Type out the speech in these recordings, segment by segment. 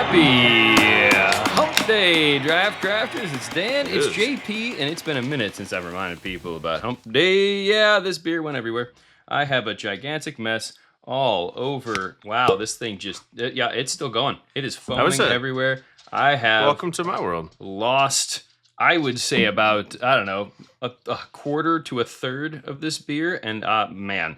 Happy Hump Day, Draft Crafters. It's Dan, it's JP, and it's been a minute since I've reminded people about Hump Day. Yeah, this beer went everywhere. I have a gigantic mess all over. Wow, this thing just, it's still going. It is foaming everywhere. I have Welcome to my world. Lost, I would say about, I don't know, a quarter to a third of this beer, and man,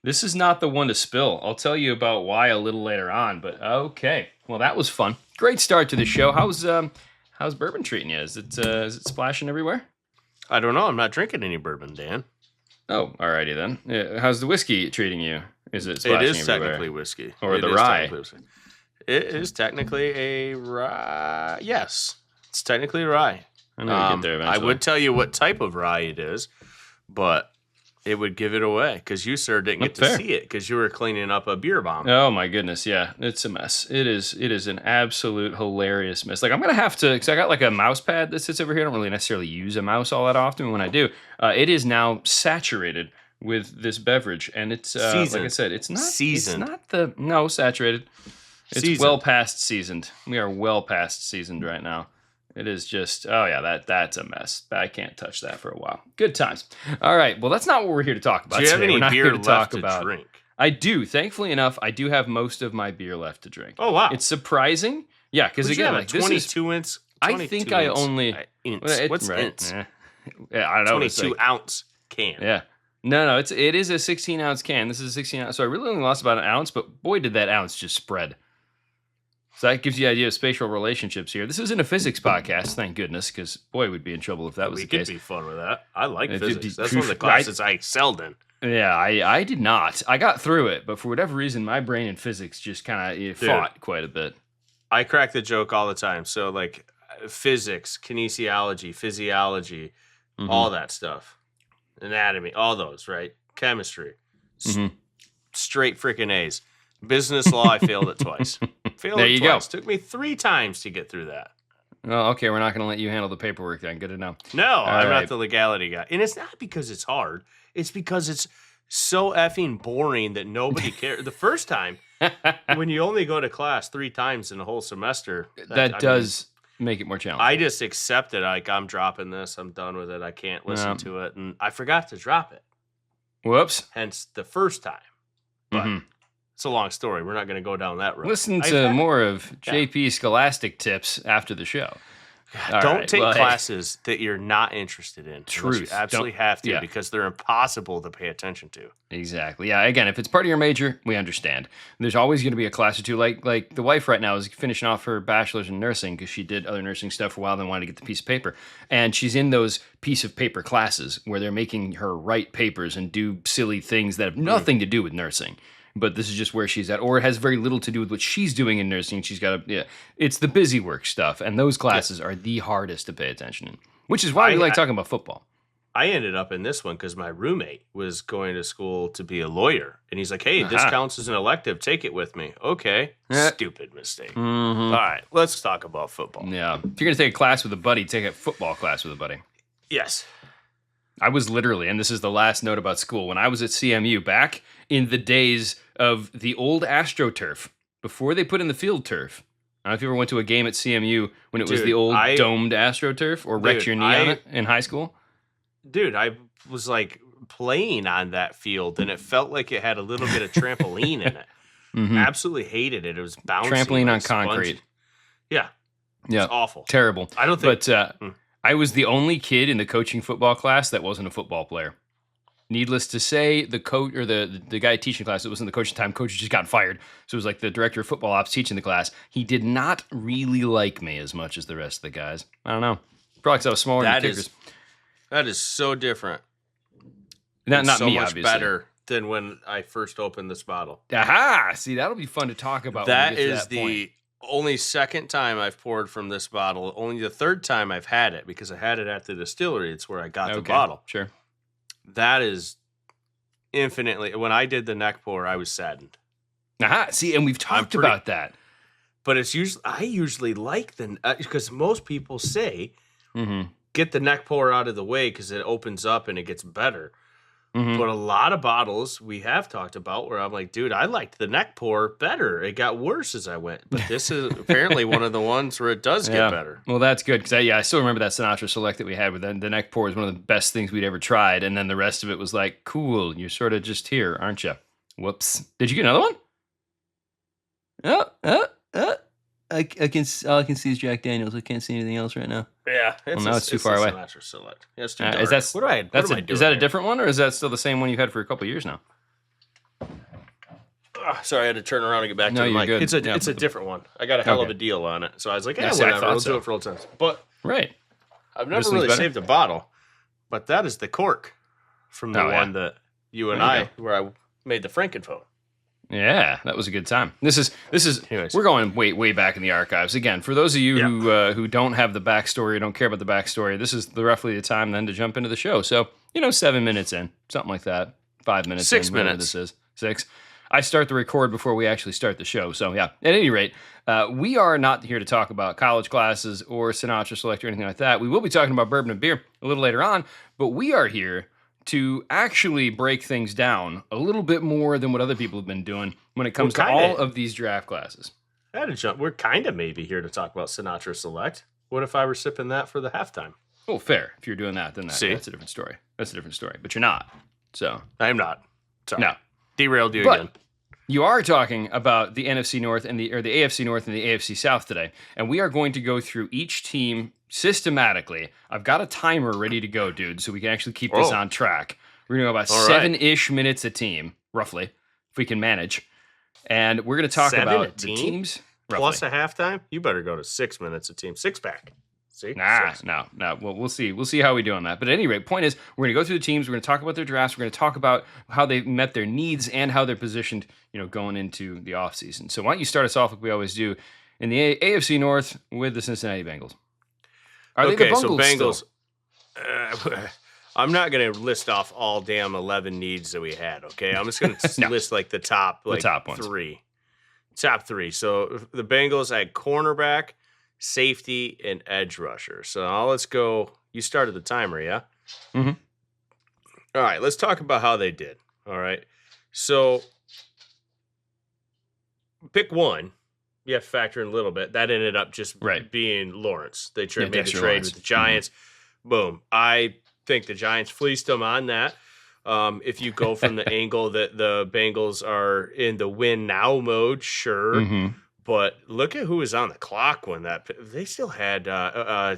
this is not the one to spill. I'll tell you about why a little later on, but okay. Well, that was fun. Great start to the show. How's bourbon treating you? Is it splashing everywhere? I don't know. I'm not drinking any bourbon, Dan. Oh, alrighty then. Yeah, how's the whiskey treating you? Is it splashing It is everywhere? technically whiskey. Or the rye? It is technically a rye. Yes, it's technically a rye. I know you get there eventually. I would tell you what type of rye it is, but it would give it away because you, sir, didn't get to see it because you were cleaning up a beer bomb. Oh my goodness, yeah, it's a mess. It is an absolute hilarious mess. Like I'm gonna have to, because I got like a mouse pad that sits over here. I don't really necessarily use a mouse all that often. When I do, it is now saturated with this beverage, and it's like I said, it's not seasoned. It's not saturated. It's seasoned. Well past seasoned. We are well past seasoned right now. It is just, that's a mess. I can't touch that for a while. Good times. All right, well, that's not what we're here to talk about. Do you have any beer left to drink? I do. Thankfully enough, I do have most of my beer left to drink. Oh, wow. It's surprising. Yeah, because again, like, 22 ounce. I think I only. What's inch? Yeah, I don't know. 22 ounce can. Yeah. No, it is a 16 ounce can. This is a 16 ounce. So I really only lost about an ounce, but boy, did that ounce just spread. So that gives you the idea of spatial relationships here. This isn't a physics podcast, thank goodness, because boy, we'd be in trouble if that was the case. We could be fun with that. I like physics. That's one of the classes I excelled in. Yeah, I did not. I got through it, but for whatever reason, my brain and physics just kind of fought quite a bit. I crack the joke all the time. So like physics, kinesiology, physiology, all that stuff. Anatomy, all those, right? Chemistry. Straight freaking A's. Business law, I failed it twice. There you go. Took me 3 times to get through that. Oh, okay. We're not going to let you handle the paperwork then. Good to know. No, I'm not the legality guy. And it's not because it's hard. It's because it's so effing boring that nobody cares. The first time, when you only go to class 3 times in a whole semester. That does make it more challenging. I just accept it. Like, I'm dropping this. I'm done with it. I can't listen to it. And I forgot to drop it. Whoops. Hence the first time. But it's a long story. We're not going to go down that road. Listen to more of JP Scholastic tips after the show. Don't take classes that you're not interested in. Truth. You absolutely have to because they're impossible to pay attention to. Exactly. Yeah. Again, if it's part of your major, we understand. There's always going to be a class or two. Like the wife right now is finishing off her bachelor's in nursing because she did other nursing stuff for a while, then wanted to get the piece of paper. And she's in those piece of paper classes where they're making her write papers and do silly things that have nothing to do with nursing. But this is just where she's at, or it has very little to do with what she's doing in nursing. She's got it's the busy work stuff, and those classes are the hardest to pay attention in, which is why we like talking about football. I ended up in this one because my roommate was going to school to be a lawyer, and he's like, hey, this counts as an elective. Take it with me. Okay. Stupid mistake. All right, let's talk about football. Yeah. If you're going to take a class with a buddy, take a football class with a buddy. Yes. I was literally, and this is the last note about school, when I was at CMU back in the days of the old AstroTurf, before they put in the field turf. I don't know if you ever went to a game at CMU when it was the old domed AstroTurf or wrecked your knee on it in high school. Dude, I was like playing on that field, and it felt like it had a little bit of trampoline in it. Absolutely hated it. It was bouncing. Trampoline on concrete. Yeah. It's awful. Terrible. I don't think... But I was the only kid in the coaching football class that wasn't a football player. Needless to say, the coach or the guy teaching the class, it wasn't the coach at the time. Coach just got fired. So it was like the director of football ops teaching the class. He did not really like me as much as the rest of the guys. I don't know. Probably because I was smaller than the kickers. That is so different. Not so me, much obviously. Better than when I first opened this bottle. Aha! See, that'll be fun to talk about. That is the only second time I've poured from this bottle. Only the third time I've had it because I had it at the distillery. It's where I got the bottle. Sure. That is infinitely. When I did the neck pour, I was saddened. Aha! See, and we've talked about that. But it's usually I usually like the because most people say get the neck pour out of the way because it opens up and it gets better. But a lot of bottles we have talked about where I'm like, dude, I liked the neck pour better. It got worse as I went. But this is apparently one of the ones where it does get better. Well, that's good because I still remember that Sinatra Select that we had with the neck pour was one of the best things we'd ever tried. And then the rest of it was like, cool, you're sort of just here, aren't you? Whoops. Did you get another one? I can all I can see is Jack Daniels. I can't see anything else right now. Yeah, now it's too far away. Sinatra Select. Yeah, it's too dark. Is that what am I doing is that here? a different one, or is that still the same one you've had for a couple of years now? Sorry, I had to turn around and get back to the you're mic. good. It's a different one. I got a hell of a deal on it, so I was like, Yeah, whatever. We'll do it for old times. But right, I've never really saved a bottle. But that is the cork from the one that you and where I made the Frankenphone. Yeah, that was a good time. This is. Anyways. We're going way back in the archives again. For those of you who don't have the backstory, don't care about the backstory, this is roughly the time then to jump into the show. So 7 minutes in, something like that, 5 minutes. 6 in, whatever minutes. This is 6. I start the record before we actually start the show. So yeah. At any rate, we are not here to talk about college classes or Sinatra Select or anything like that. We will be talking about bourbon and beer a little later on, but we are here to actually break things down a little bit more than what other people have been doing when it comes to all of these draft classes. I had to jump. We're kind of maybe here to talk about Sinatra Select. What if I were sipping that for the halftime? Oh, fair. If you're doing that, then that's a different story. That's a different story. But you're not. So I'm not. Sorry. No. Derailed you again. You are talking about the NFC North and the AFC North and the AFC South today, and we are going to go through each team systematically. I've got a timer ready to go, dude, so we can actually keep this on track. We're going to go about 7-ish minutes a team, roughly, if we can manage. And we're going to talk about the teams. Plus a halftime? You better go to 6 minutes a team. 6-pack. See? No. Well, we'll see. We'll see how we do on that. But at any rate, point is, we're going to go through the teams. We're going to talk about their drafts. We're going to talk about how they met their needs and how they're positioned, going into the offseason. So why don't you start us off like we always do in the AFC North with the Cincinnati Bengals? Are they the Bengals still? I'm not going to list off all damn 11 needs that we had, okay? I'm just going to list like the top ones. Three. Top three. So the Bengals had cornerback, safety, and edge rusher. So now let's go. You started the timer, yeah? Mm-hmm. All right, let's talk about how they did. All right. So pick one. You have to factor in a little bit. That ended up just being Lawrence. They made the trade with the Giants. Mm-hmm. Boom. I think the Giants fleeced them on that. If you go from the angle that the Bengals are in the win now mode, sure. Mm-hmm. But look at who was on the clock when they still had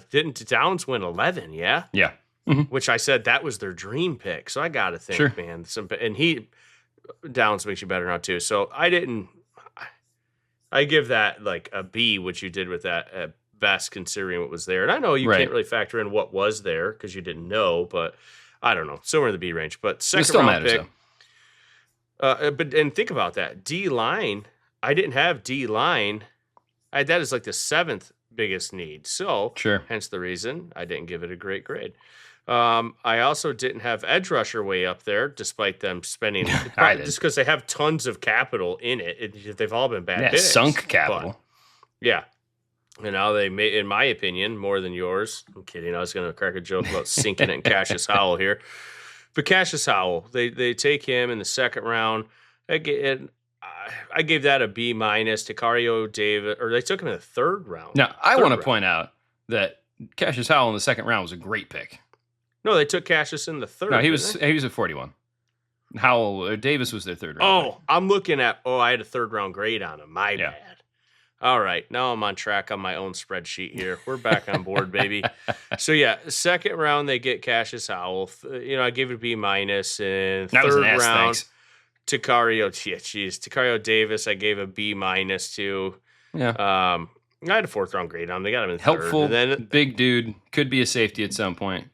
didn't Downs win 11, yeah? Yeah. Mm-hmm. Which I said that was their dream pick. So I got to think, man, Downs makes you better now too. So I give that like a B, which you did with that at best considering what was there. And I know you can't really factor in what was there because you didn't know, but I don't know, somewhere in the B range. But second round pick. And think about that. D-line, I didn't have D-line. That is like the 7th biggest need. So hence the reason I didn't give it a great grade. I also didn't have edge rusher way up there, despite them spending just because they have tons of capital in it. They've all been bad picks. Sunk capital. But, and now they made, in my opinion, more than yours. I'm kidding. I was going to crack a joke about sinking it in Cassius Howell here. But Cassius Howell, they take him in the second round. I gave that a B minus to Cario Davis, or they took him in the third round. Now, I want to point out that Cassius Howell in the second round was a great pick. No, they took Cassius in the third. No, he was at 41. Davis was their third round. Oh, I'm looking at. I had a third round grade on him. My bad. All right, now I'm on track on my own spreadsheet here. We're back on board, baby. So second round they get Cassius Howell. I gave it a B minus, and third round Tacario Davis I gave a B minus to. Yeah. I had a fourth round grade on him. They got him in third. Helpful, big dude, could be a safety at some point.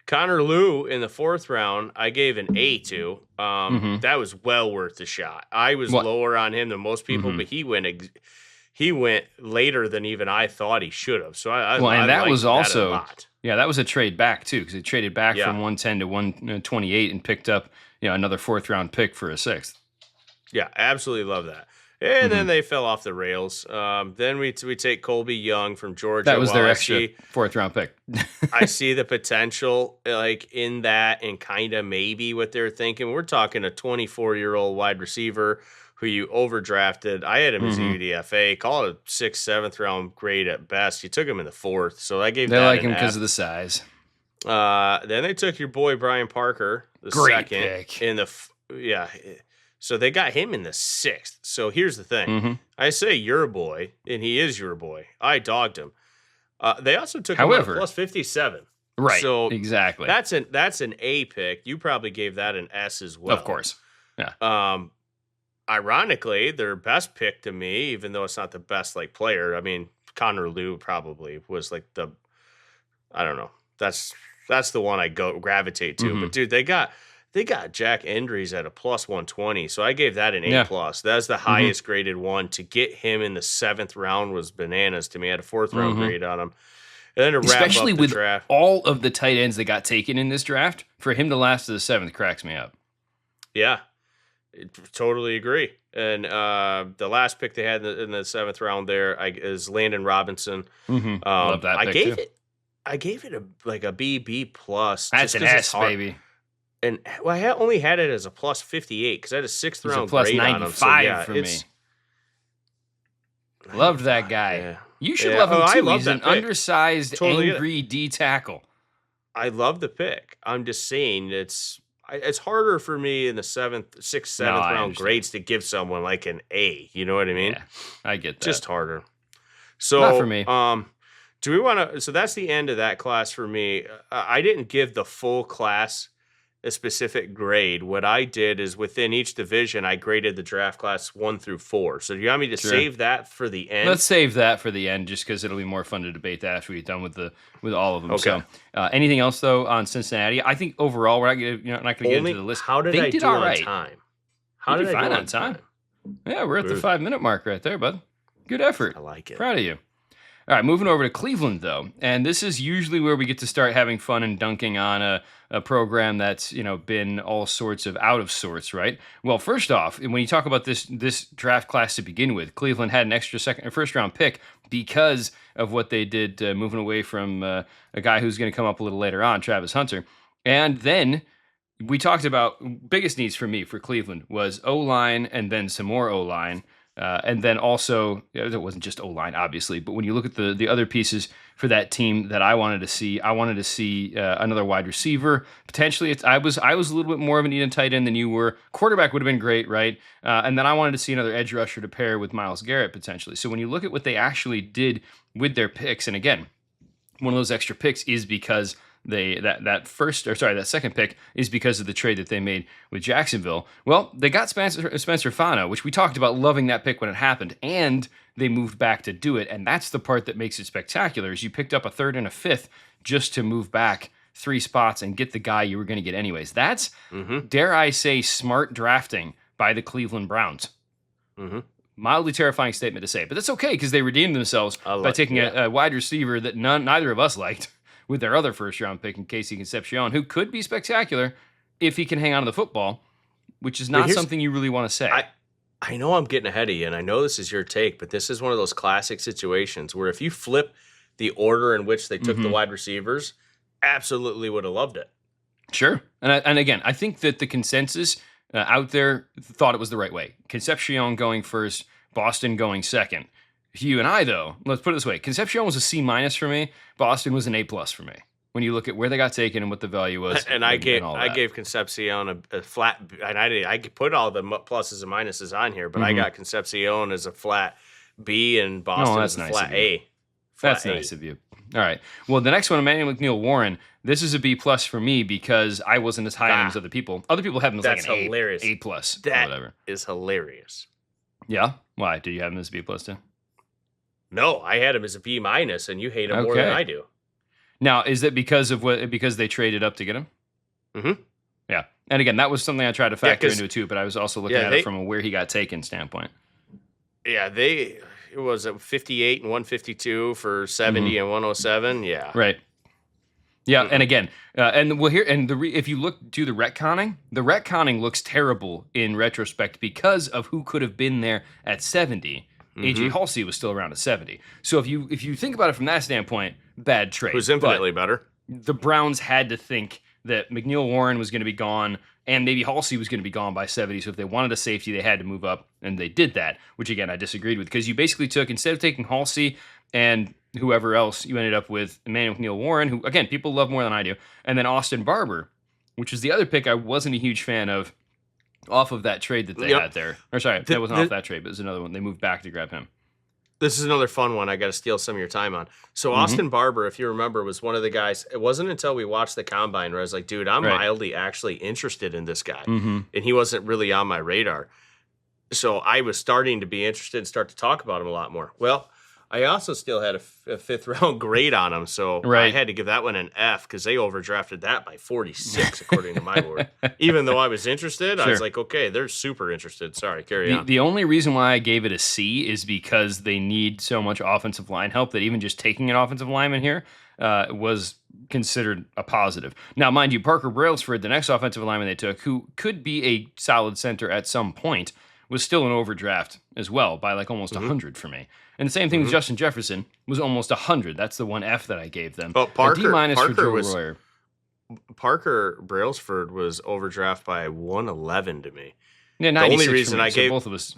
Connor Lew in the fourth round, I gave an A to. That was well worth the shot. I was lower on him than most people, but he went later than even I thought he should have. So that was also a lot. That was a trade back too, because he traded back from 110 to 128 and picked up another fourth round pick for a sixth. Yeah, absolutely love that. And then they fell off the rails. Then we take Colby Young from Georgia. That was their extra 4th round pick. I see the potential like in that and kind of maybe what they're thinking. We're talking a 24-year-old wide receiver who you overdrafted. I had him as a UDFA. Call it a 6th, 7th round grade at best. You took him in the 4th, so I gave. They that like an him because F. of the size. Then they took your boy Brian Parker, the Great 2nd pick. in the So they got him in the 6th. So here's the thing: I say your boy, and he is your boy. I dogged him. They also took him at plus 57. Right. So exactly. That's an A pick. You probably gave that an S as well. Of course. Yeah. Ironically, their best pick to me, even though it's not the best like player. I mean, Connor Lew probably was like the. I don't know. That's the one I gravitate to. But dude, they got Jack Endries at a plus 120, so I gave that an A plus. That's the highest graded one. To get him in the 7th round was bananas to me. I had a 4th round grade on him. And then to wrap especially up the with draft, all of the tight ends that got taken in this draft, for him to last to the 7th cracks me up. Yeah, totally agree. And the last pick they had in the 7th round there is Landon Robinson. Love that pick too. I gave it a B plus. That's an S, baby. And I only had it as a plus 58 because I had a 6th round plus grade 95 on him. So yeah, for me. Loved that guy. Yeah. You should love him too. I love He's that an pick. undersized, Totally angry D tackle. I love the pick. I'm just saying it's harder for me in the 6th, 7th round grades to give someone like an A. You know what I mean? Yeah, I get that. Just harder. So not for me. Do we want to? So that's the end of that class for me. I didn't give the full class a specific grade. What I did is within each division, I graded the draft class 1 through 4. So do you want me to save that for the end? Let's save that for the end, just because it'll be more fun to debate that after we're done with all of them. Okay. So, anything else though on Cincinnati? I think overall we're not going to get into the list. How did they I did do all on right. time? How did I do on time? Yeah, we're at the 5-minute mark right there, bud. Good effort. I like it. Proud of you. All right, moving over to Cleveland, though. And this is usually where we get to start having fun and dunking on a program that's, been all sorts of out of sorts, right? Well, first off, when you talk about this draft class to begin with, Cleveland had an extra first-round pick because of what they did moving away from a guy who's going to come up a little later on, Travis Hunter. And then we talked about biggest needs for me for Cleveland was O-line and then some more O-line. And then also, it wasn't just O-line, obviously, but when you look at the other pieces for that team that I wanted to see another wide receiver. Potentially, I was a little bit more of an Eden tight end than you were. Quarterback would have been great, right? And then I wanted to see another edge rusher to pair with Myles Garrett, potentially. So when you look at what they actually did with their picks, and again, one of those extra picks is because that second pick is because of the trade that they made with Jacksonville. Well, they got Spencer Fano, which we talked about loving that pick when it happened, and they moved back to do it. And that's the part that makes it spectacular is you picked up a 3rd and a 5th just to move back 3 spots and get the guy you were going to get anyways. That's, dare I say, smart drafting by the Cleveland Browns. Mildly terrifying statement to say, but that's okay because they redeemed themselves by taking a wide receiver that neither of us liked with their other first-round pick in Casey Concepcion, who could be spectacular if he can hang on to the football, which is not something you really want to say. I know I'm getting ahead of you, and I know this is your take, but this is one of those classic situations where if you flip the order in which they took the wide receivers, absolutely would have loved it. Sure. And again, I think that the consensus out there thought it was the right way. Concepcion going first, Boston going second. You and I, though, let's put it this way. Concepcion was a C- for me. Boston was an A+ for me. When you look at where they got taken and what the value was. And I gave Concepcion a flat, and I put all the pluses and minuses on here, but I got Concepcion as a flat B and Boston as a flat A. That's nice of you. All right. Well, the next one, Emmanuel McNeil Warren, this is a B+ for me because I wasn't as high on him as other people. Other people have him as like an hilarious. A+, that whatever. Is hilarious. Yeah? Why? Do you have him as B+ too? No, I had him as a B-, and you hate him more than I do. Now, is that because they traded up to get him? Yeah. And again, that was something I tried to factor into it too, but I was also looking at it from a where he got taken standpoint. Yeah, it was 58 and 152 for 70 and 107. Yeah. Right. Yeah, and again, and we'll hear, and if you do the retconning looks terrible in retrospect because of who could have been there at 70. AJ Halsey was still around at 70. So if you think about it from that standpoint, bad trade. Who's infinitely better. The Browns had to think that McNeil Warren was going to be gone, and maybe Halsey was going to be gone by 70. So if they wanted a safety, they had to move up, and they did that, which again I disagreed with, because you basically took, instead of taking Halsey and whoever else, you ended up with Emmanuel McNeil Warren, who again people love more than I do, and then Austin Barber, which is the other pick I wasn't a huge fan of off of that trade that they had there. Or sorry, that wasn't off that trade, but it was another one. They moved back to grab him. This is another fun one I got to steal some of your time on. So Austin Barber, if you remember, was one of the guys. It wasn't until we watched the combine where I was like, dude, I'm mildly actually interested in this guy. And he wasn't really on my radar. So I was starting to be interested and start to talk about him a lot more. Well, I also still had a fifth round grade on him, so I had to give that one an F because they overdrafted that by 46, according to my board. Even though I was interested, I was like, okay, they're super interested. Sorry, carry on. The only reason why I gave it a C is because they need so much offensive line help that even just taking an offensive lineman here was considered a positive. Now, mind you, Parker Brailsford, the next offensive lineman they took, who could be a solid center at some point, was still an overdraft as well by like almost 100 for me. And the same thing with Justin Jefferson was almost 100. That's the one F that I gave them. But Parker, D- for Joe Royer. Parker Brailsford was overdraft by 111 to me. Yeah, 96 the only reason I gave both of us.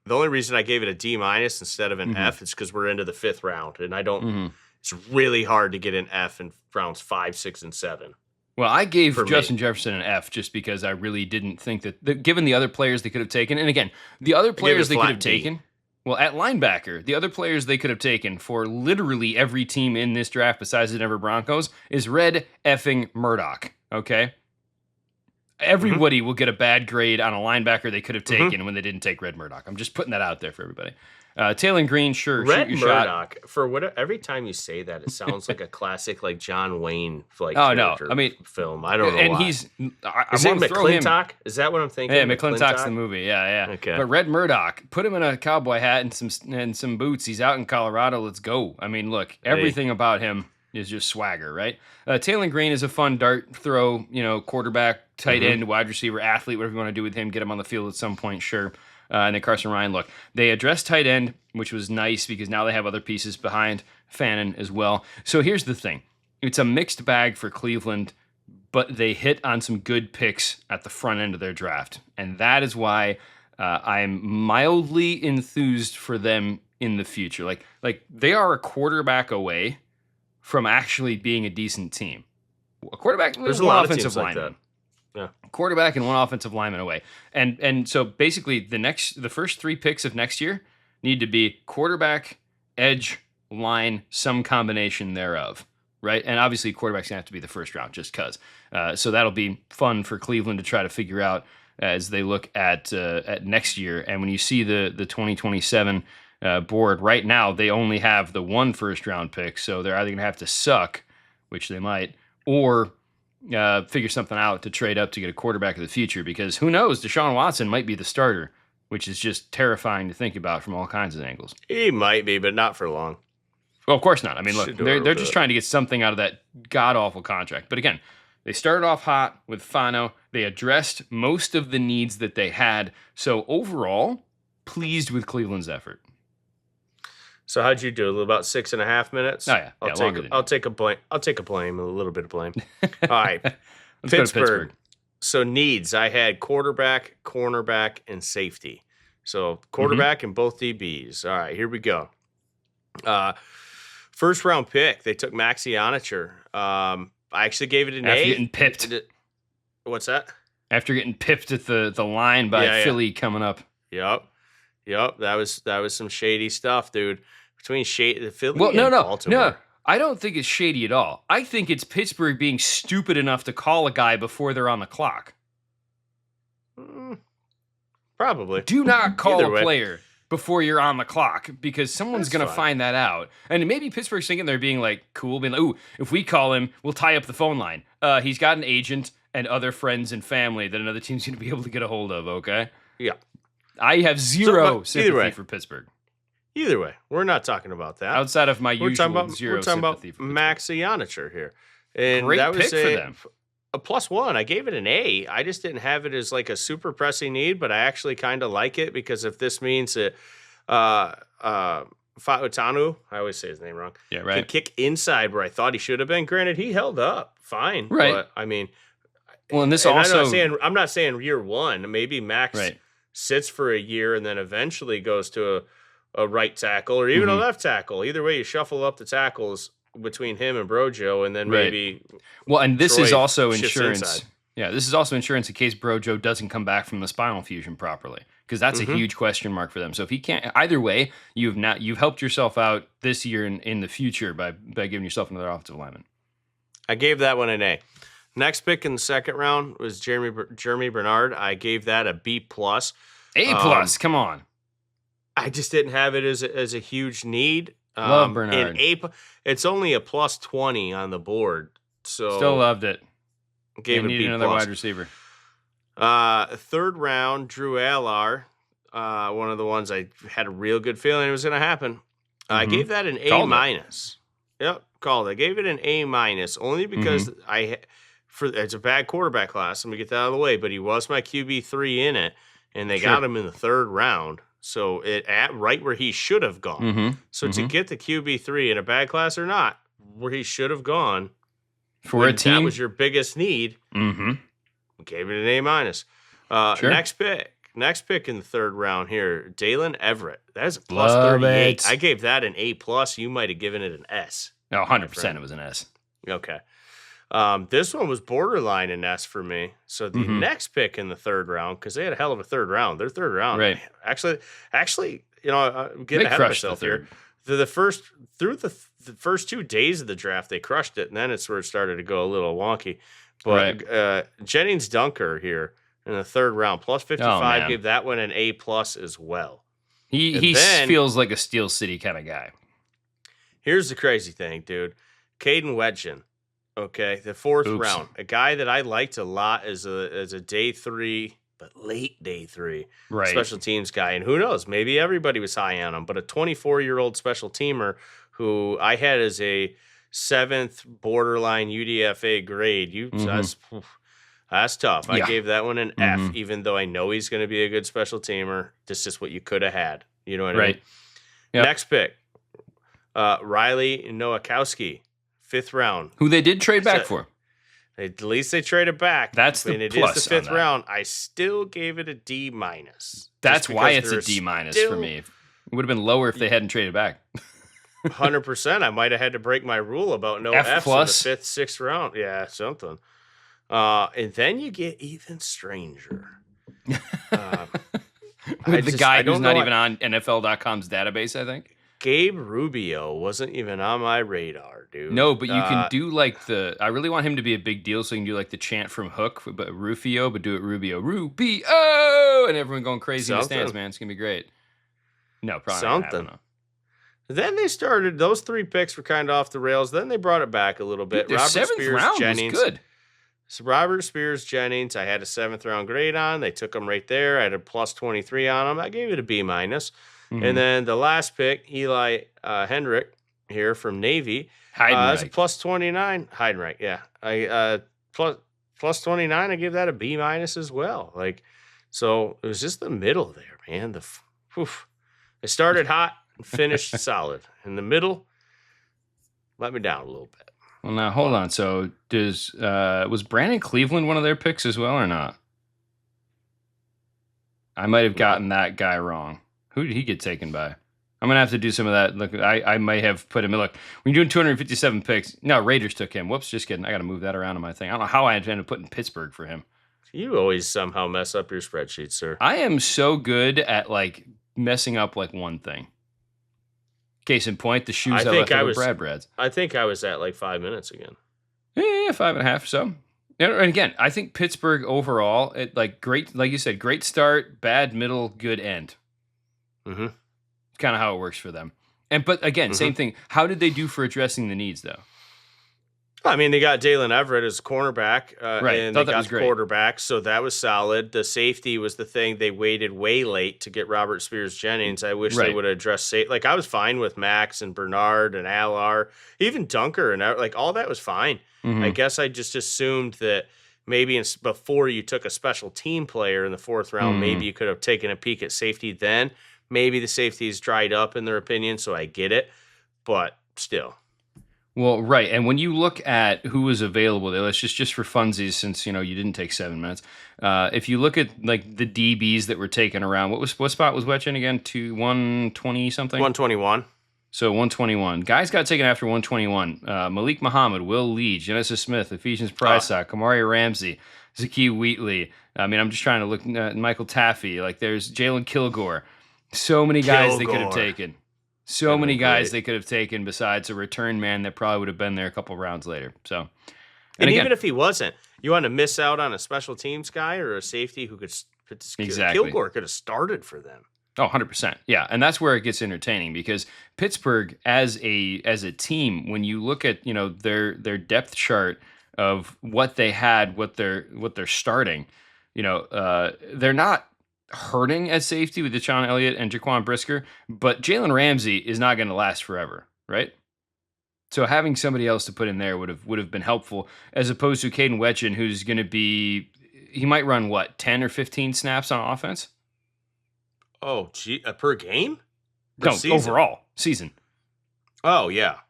The only reason I gave it a D- instead of an F is because we're into the fifth round, and I don't. It's really hard to get an F in rounds 5, 6, and 7. Well, I gave Justin Jefferson an F just because I really didn't think that given the other players they could have taken, and again, the other players they could have taken. Well, at linebacker, the other players they could have taken for literally every team in this draft besides the Denver Broncos is Red effing Murdoch, okay? Everybody will get a bad grade on a linebacker they could have taken when they didn't take Red Murdoch. I'm just putting that out there for everybody. Taylor Green, sure, Red shoot your Murdoch, shot. for what? Every time you say that, it sounds like a classic, like John Wayne, like film. I don't know. And why. Is it McClintock? Is that what I'm thinking? Yeah, McClintock's the movie. Yeah. Okay. But Red Murdoch, put him in a cowboy hat and some boots. He's out in Colorado. Let's go. I mean, look, everything about him is just swagger, right? Taylor Green is a fun dart throw, quarterback, tight end, wide receiver, athlete, whatever you want to do with him. Get him on the field at some point, sure. And then Carson Ryan, look, they addressed tight end, which was nice because now they have other pieces behind Fannin as well. So here's the thing. It's a mixed bag for Cleveland, but they hit on some good picks at the front end of their draft. And that is why I'm mildly enthused for them in the future. Like they are a quarterback away from actually being a decent team. A quarterback, there's a lot of teams like that. Yeah. Quarterback and one offensive lineman away. And so basically the first 3 picks of next year need to be quarterback, edge, line, some combination thereof, right? And obviously quarterback's going to have to be the first round just because. So that'll be fun for Cleveland to try to figure out as they look at next year. And when you see the 2027 board right now, they only have the 1 first round pick. So they're either going to have to suck, which they might, or figure something out to trade up to get a quarterback of the future, because who knows, Deshaun Watson might be the starter, which is just terrifying to think about from all kinds of angles. He might be, but not for long. Well, of course not. I mean, look, they're just trying to get something out of that god-awful contract. But again, they started off hot with Fano. They addressed most of the needs that they had. So overall, pleased with Cleveland's effort. So how'd you do? About 6.5 minutes? Oh yeah, I'll take a blame. A little bit of blame. All right, Let's go to Pittsburgh. So needs, I had quarterback, cornerback, and safety. So quarterback and both DBs. All right, here we go. First round pick, they took Maxi Onicher. I actually gave it an After A. Getting pipped. What's that? After getting pipped at the line by Philly coming up. Yep. That was some shady stuff, dude. Between Philly and Baltimore. No. I don't think it's shady at all. I think it's Pittsburgh being stupid enough to call a guy before they're on the clock. Probably. Do not call a player before you're on the clock, because someone's going to find that out. And maybe Pittsburgh's thinking they're being like cool, being like, ooh, if we call him, we'll tie up the phone line. He's got an agent and other friends and family that another team's going to be able to get a hold of, okay? Yeah. I have zero sympathy for Pittsburgh. Either way, we're not talking about that. Outside of my usual zero sympathy for Pittsburgh. We're talking about Maxi Onicher here. And Great that was pick for them. a +1. I gave it an A. I just didn't have it as like a super pressing need, but I actually kind of like it because if this means that Fa'utanu, I always say his name wrong, can kick inside where I thought he should have been. Granted, he held up fine, but I mean, well, and this also I'm not saying year one. Maybe Max sits for a year and then eventually goes to a right tackle or even a left tackle. Either way, you shuffle up the tackles between him and Brojo, and then maybe. Well, and this Troy is also shifts insurance. inside. Yeah, this is also insurance in case Brojo doesn't come back from the spinal fusion properly, because that's a huge question mark for them. So if he can't, either way, you've helped yourself out this year and in the future by giving yourself another offensive lineman. I gave that one an A. Next pick in the second round was Jeremy Bernard. I gave that a B+. A+, come on. I just didn't have it as a huge need. Love Bernard. It's only a +20 on the board. So still loved it. Gave it need B+. another wide receiver. Third round, Drew Allar. One of the ones I had a real good feeling it was going to happen. I gave that an A-. Yep, called it. I gave it an A- only because it's a bad quarterback class. Let me get that out of the way. But he was my QB3 in it, and they got him in the third round. So right where he should have gone. To get the QB3 in a bad class or not, where he should have gone for a team that was your biggest need. Gave it an A-. Next pick in the third round here, Dalen Everett. That's a +38. I gave that an A+. You might have given it an S. No, 100% it was an S. Okay. This one was borderline an S for me. So the next pick in the third round, because they had a hell of a third round. Their third round, right? Man, actually, I'm getting ahead of myself here. The first 2 days of the draft, they crushed it, and then it's where it started to go a little wonky. But Jennings Dunker here in the third round, +55, gave that one an A+ as well. He feels like a Steel City kind of guy. Here's the crazy thing, dude. Caden Wedgen. Okay, the fourth round, a guy that I liked a lot as a day 3, but late day 3 special teams guy. And who knows, maybe everybody was high on him, but a 24-year-old special teamer who I had as a 7th borderline UDFA grade. That's tough. I gave that one an F, even though I know he's going to be a good special teamer. That's just what you could have had. You know what I mean? Yep. Next pick, Riley Nowakowski. 5th round. Who they did trade back for. At least they traded back. That's the plus. It is the 5th round. I still gave it a D-. That's why it's a D- for me. It would have been lower if they hadn't traded back. 100%. I might have had to break my rule about no F's in the 5th, 6th round. Yeah, something. And then you get Ethan Stranger. With the guy who's not even on NFL.com's database, I think. Gabe Rubio wasn't even on my radar, dude. No, but you can do I really want him to be a big deal, so you can do like the chant from Hook, but Rufio, but do it Rubio, and everyone going crazy in the stands, man. It's going to be great. No, probably something. Then they started, those 3 picks were kind of off the rails. Then they brought it back a little bit. Dude, Robert 7th Spears round Jennings. Was good. So Robert Spears Jennings, I had a 7th round grade on. They took him right there. I had a +23 on him. I gave it a B-. And then the last pick, Eli Hendrick here from Navy. That's a +29. Heidenreich, yeah. I +29. I gave that a B- as well. So it was just the middle there, man. It started hot and finished solid. In the middle, let me down a little bit. Well, now hold on. So was Brandon Cleveland one of their picks as well or not? I might have gotten that guy wrong. Who did he get taken by? I'm going to have to do some of that. Look, I might have put him in. Look, when you're doing 257 picks, no, Raiders took him. Whoops, just kidding. I got to move that around in my thing. I don't know how I ended up putting Pittsburgh for him. You always somehow mess up your spreadsheet, sir. I am so good at messing up one thing. Case in point, the shoes I left over Brad's. I think I was at 5 minutes again. Yeah, 5.5 or so. And again, I think Pittsburgh overall, great, like you said, great start, bad middle, good end. Mm-hmm. Kind of how it works for them. But again, same thing. How did they do for addressing the needs, though? I mean, they got Dalen Everett as cornerback, Right. and Thought they that got was the great. quarterback, so that was solid. The safety was the thing. They waited way late to get Robert Spears-Jennings. I wish they Right. would have addressed like I was fine with Max and Bernard and Alar, even Dunker, and like all that was fine. I guess I just assumed that maybe before you took a special team player in the 4th round, maybe you could have taken a peek at safety then. Maybe the safety's dried up in their opinion, so I get it, but still. Well, right, and when you look at who was available there, let's just for funsies, since you didn't take 7 minutes. If you look at like the DBs that were taken around, what spot was Wetch in again? To 120 something. 121. So 121 guys got taken after 121. Malik Muhammad, Will Lee, Genesis Smith, Ephesians Prysock, Kamari Ramsey, Zakee Wheatley. I mean, I'm just trying to look. Michael Taffy. Like there's Jalen Kilgore. So many guys they could have taken. So many guys they could have taken besides a return man that probably would have been there a couple rounds later. So, and again, even if he wasn't, you want to miss out on a special teams guy or a safety who could exactly. Kilgore could have started for them. Oh, 100%. Yeah, and that's where it gets entertaining because Pittsburgh as a team, when you look at, their depth chart of what they had, what they're starting, they're not hurting at safety with Deshaun Elliott and Jaquan Brisker, but Jalen Ramsey is not going to last forever, right? So having somebody else to put in there would have been helpful, as opposed to Caden Wetchen, who's going to he might run 10 or 15 snaps on offense. Oh, gee, per game? No, overall season. Oh yeah.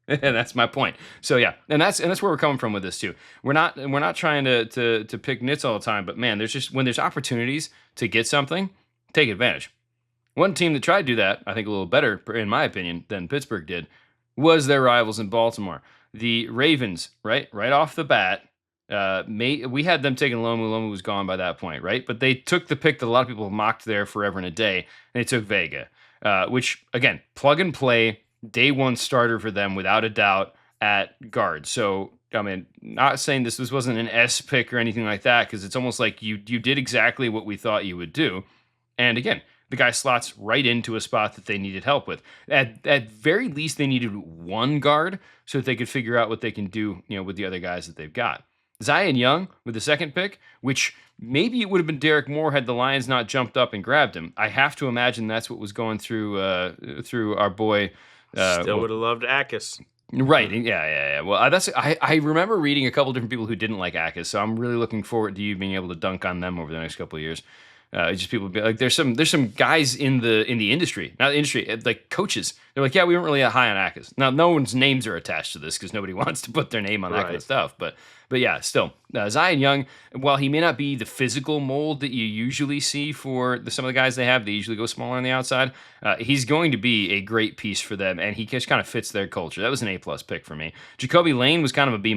And that's my point. So yeah, and that's where we're coming from with this too. We're not trying to pick nits all the time, but man, when there's opportunities to get something, take advantage. One team that tried to do that, I think a little better in my opinion than Pittsburgh did, was their rivals in Baltimore. The Ravens, right off the bat, we had them taking Lomu. Lomu was gone by that point, right? But they took the pick that a lot of people mocked there forever and a day, and they took Vega, which again, plug and play. Day one starter for them without a doubt at guard. So, I mean, not saying this wasn't an S pick or anything like that, because it's almost like you did exactly what we thought you would do. And again, the guy slots right into a spot that they needed help with. At very least, they needed one guard so that they could figure out what they can do, with the other guys that they've got. Zion Young with the second pick, which maybe it would have been Derek Moore had the Lions not jumped up and grabbed him. I have to imagine that's what was going through our boy. Still would have loved Akis. Right. Yeah. Well, I remember reading a couple different people who didn't like Akis, so I'm really looking forward to you being able to dunk on them over the next couple of years. Just people be like, there's some guys in the industry, not the industry, like coaches. They're like, yeah, we weren't really that high on Akis. Now, no one's names are attached to this because nobody wants to put their name on that kind of stuff. But yeah, still, Zion Young, while he may not be the physical mold that you usually see for some of the guys they have, they usually go smaller on the outside. He's going to be a great piece for them, and he just kind of fits their culture. That was an A+ pick for me. Jacoby Lane was kind of a B-.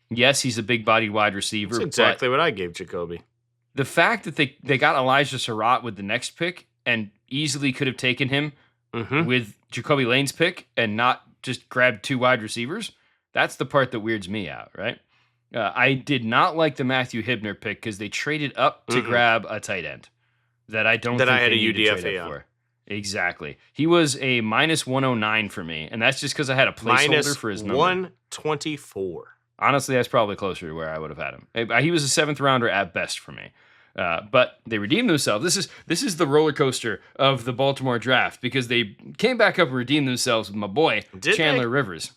Yes, he's a big-bodied wide receiver. That's exactly what I gave Jacoby. The fact that they got Elijah Surratt with the next pick and easily could have taken him with Jacoby Lane's pick and not just grabbed 2 wide receivers, that's the part that weirds me out, right? I did not like the Matthew Hibner pick because they traded up to grab a tight end that I don't think I had they a need to trade UDFA up for. Exactly. He was a -109 for me, and that's just because I had a placeholder for his number. 124. Honestly, that's probably closer to where I would have had him. He was a 7th rounder at best for me. But they redeemed themselves. This is the roller coaster of the Baltimore draft because they came back up and redeemed themselves with my boy, Chandler Rivers.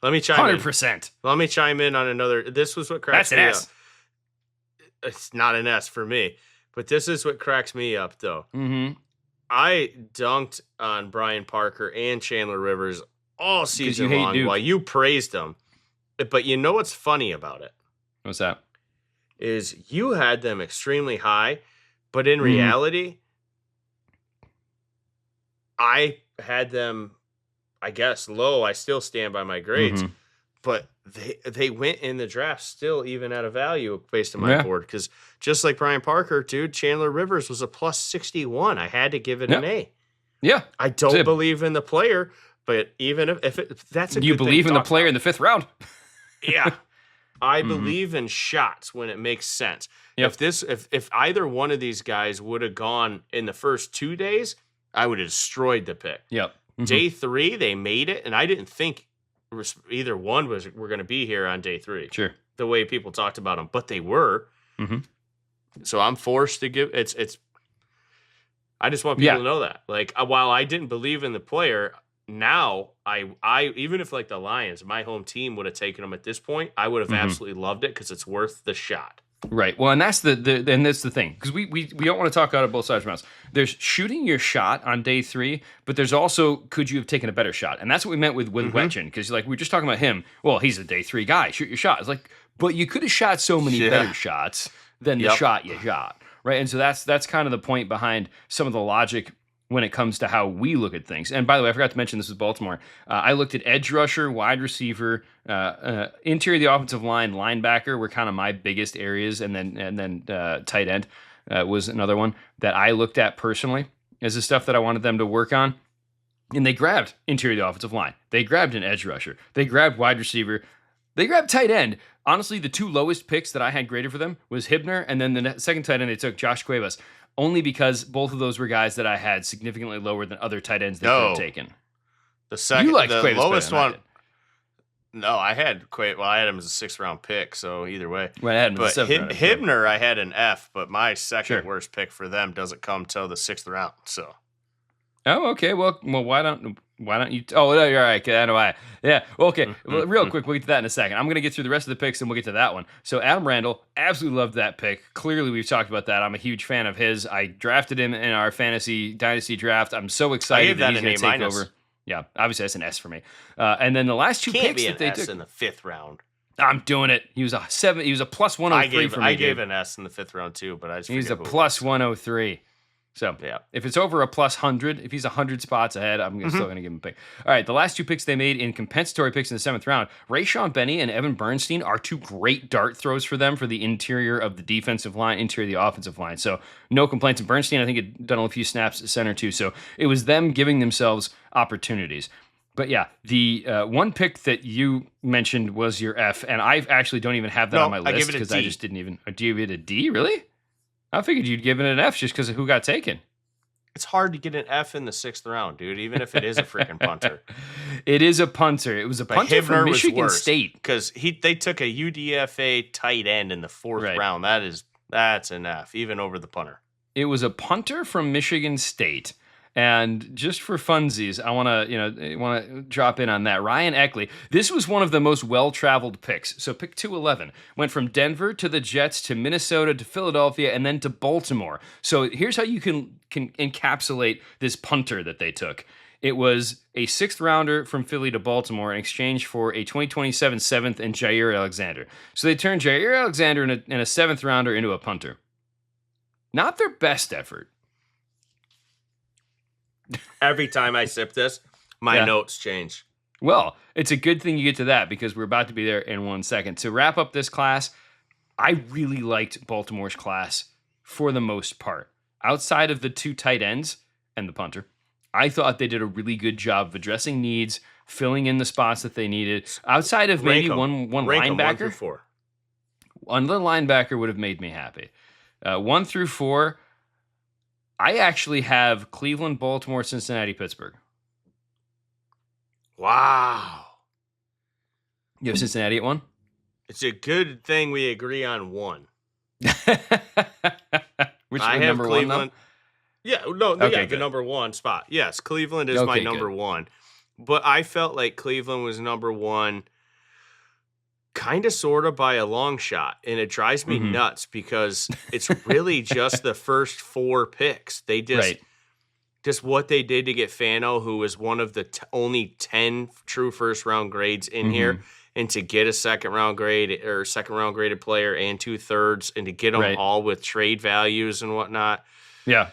Let me chime 100%. in. Let me chime in on another. This was what cracks me up. That's an S. It's not an S for me, but this is what cracks me up, though. Mm-hmm. I dunked on Brian Parker and Chandler Rivers all season long while you praised them. But you know what's funny about it? What's that? Is you had them extremely high, but in reality, I had them, I guess, low. I still stand by my grades, but they went in the draft still even at a value based on my board. Because just like Brian Parker, dude, Chandler Rivers was a +61. I had to give it an A. Yeah. I don't believe in the player, but even if that's a you good believe thing in the player in the 5th round. Yeah. I believe in shots when it makes sense. Yep. If either one of these guys would have gone in the first 2 days, I would have destroyed the pick. Yep. Day 3, they made it, and I didn't think either one were going to be here on day 3. Sure. The way people talked about them, but they were. Mm-hmm. So I'm forced to give it's. I just want people to know that. Like, while I didn't believe in the player, now I even if like the Lions, my home team would have taken him at this point, I would have absolutely loved it because it's worth the shot. Right. Well, and that's the thing, because we don't want to talk out of both sides of the mouth. There's shooting your shot on day 3, but there's also, could you have taken a better shot? And that's what we meant with Wetchen, because like we were just talking about him. Well, he's a day 3 guy. Shoot your shot. It's like, but you could have shot so many better shots than the shot you shot, right? And so that's kind of the point behind some of the logic when it comes to how we look at things. And by the way, I forgot to mention this with Baltimore. I looked at edge rusher, wide receiver, interior of the offensive line, linebacker were kind of my biggest areas, and then tight end was another one that I looked at personally as the stuff that I wanted them to work on. And they grabbed interior of the offensive line. They grabbed an edge rusher. They grabbed wide receiver. They grabbed tight end. Honestly, the 2 lowest picks that I had graded for them was Hibner, and then the second tight end they took, Josh Cuevas. Only because both of those were guys that I had significantly lower than other tight ends they could have taken. The lowest one. No, I had Cuevas. Well, I had him as a 6th round pick, so either way. Well, I had him as a 7th round. Hibner, I had an F, but my second worst pick for them doesn't come till the 6th round. So. Oh, okay. Well, why don't you? Oh, you're all right. I know why. Yeah. Okay. Well, real quick, we'll get to that in a second. I'm going to get through the rest of the picks, and we'll get to that one. So, Adam Randall, absolutely loved that pick. Clearly, we've talked about that. I'm a huge fan of his. I drafted him in our fantasy dynasty draft. I'm so excited that he's going to take over. Yeah, obviously that's an S for me. And then the last 2 picks that they took in the 5th round. I'm doing it. He was a +103 for me. I gave an S in the 5th round too, but I just he's a +103. So if it's over a +100, if he's 100 spots ahead, I'm still going to give him a pick. All right, the last 2 picks they made in compensatory picks in the 7th round, Rayshon Benny and Evan Bernstein are 2 great dart throws for them for the interior of the defensive line, interior of the offensive line. So no complaints. And Bernstein, I think, had done a few snaps at center too. So it was them giving themselves opportunities. But yeah, the one pick that you mentioned was your F, and I actually don't even have that on my list because I just didn't even. Do you give it a D, really? I figured you'd give it an F just because of who got taken. It's hard to get an F in the 6th round, dude, even if it is a freaking punter. It is a punter. It was a punter from Michigan State. Because they took a UDFA tight end in the 4th round. That's an F, even over the punter. It was a punter from Michigan State. And just for funsies, I want to drop in on that. Ryan Eckley. This was one of the most well-traveled picks. So pick 211 went from Denver to the Jets to Minnesota to Philadelphia and then to Baltimore. So here's how you can encapsulate this punter that they took. It was a 6th rounder from Philly to Baltimore in exchange for a 2027 7th and Jair Alexander. So they turned Jair Alexander and a 7th rounder into a punter. Not their best effort. Every time I sip this, my notes change. Well, it's a good thing you get to that because we're about to be there in 1 second. To wrap up this class, I really liked Baltimore's class for the most part. Outside of the 2 tight ends and the punter, I thought they did a really good job of addressing needs, filling in the spots that they needed. Outside of maybe one linebacker. 1 through 4. Another linebacker would have made me happy. 1 through 4, I actually have Cleveland, Baltimore, Cincinnati, Pittsburgh. Wow. You have Cincinnati at 1? It's a good thing we agree on 1. Which I have number Cleveland. 1, the number 1 spot. Yes, Cleveland is my number 1. But I felt like Cleveland was number 1 kind of sort of by a long shot, and it drives me nuts because it's really just the first 4 picks. They just what they did to get Fano, who was one of the only 10 true first round grades in here, and to get a second round graded player and 2/3, and to get them all with trade values and whatnot. Yeah.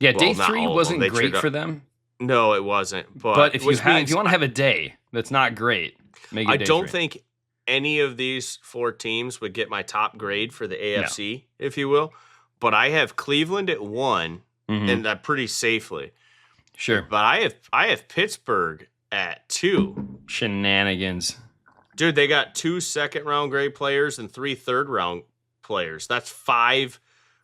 Day 3 wasn't great for them. No, it wasn't. But if you want to have a day that's not great, make it I don't think any of these 4 teams would get my top grade for the AFC, if you will. But I have Cleveland at 1, and pretty safely. Sure. But I have Pittsburgh at 2. Shenanigans. Dude, they got 2 second-round grade players and 3 third-round players. That's 5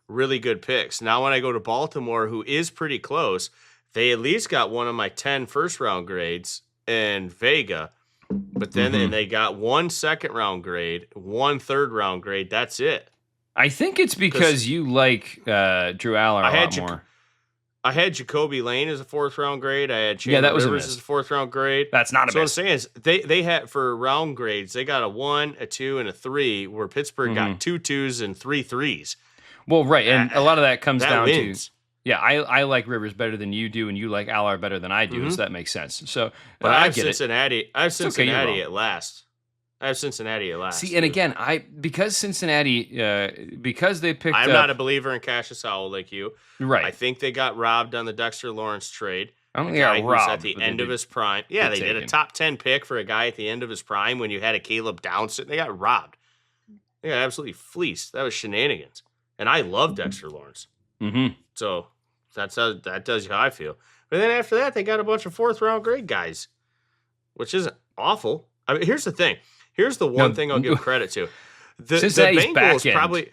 really good picks. Now when I go to Baltimore, who is pretty close, they at least got one of my 10 first-round grades and Vega. But then and they got 1 second-round grade, 1 third-round grade. That's it. I think it's because you like Drew Aller a lot more. I had Jacoby Lane as a 4th-round grade. I had Chandler Rivers as a 4th-round grade. That's not a miss. So what I'm saying is they had, for round grades, they got a 1, a 2, and a 3, where Pittsburgh got 2 2s and 3 3s. Well, right, and a lot of that comes down wins. to... Yeah, I like Rivers better than you do, and you like Aller better than I do, so that makes sense. So, but I have get Cincinnati. I have Cincinnati okay, at last. I have Cincinnati at last. See, and again, because Cincinnati, because they picked I'm not a believer in Cassius Howell like you. Right. I think they got robbed on the Dexter Lawrence trade. I don't think they got robbed. At the end of his prime. Yeah, they did a top 10 pick for a guy at the end of his prime when you had a Caleb Downs. They got robbed. They got absolutely fleeced. That was shenanigans. And I love Dexter Lawrence. Mm-hmm. So that tells you how I feel. But then after that, they got a bunch of 4th-round grade guys, which isn't awful. I mean, here's the thing. Here's the one thing I'll give credit to. The Bengals probably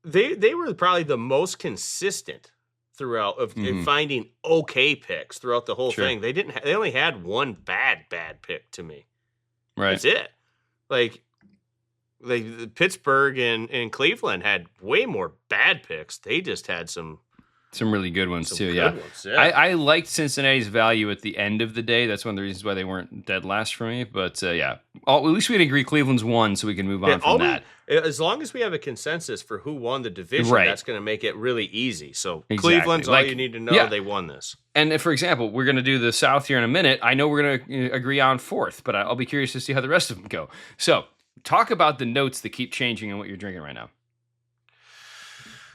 they were probably the most consistent throughout of finding okay picks throughout the whole thing. They only had one bad pick to me. Right. That's it. Like Pittsburgh and Cleveland had way more bad picks. They just had some really good ones too. Yeah. I liked Cincinnati's value at the end of the day. That's one of the reasons why they weren't dead last for me. But at least we'd agree Cleveland's won, so we can move on from that. As long as we have a consensus for who won the division, that's going to make it really easy. So Cleveland's all you need to know. They won this. And for example, we're going to do the South here in a minute. I know we're going to agree on 4th, but I'll be curious to see how the rest of them go. So talk about the notes that keep changing and what you're drinking right now.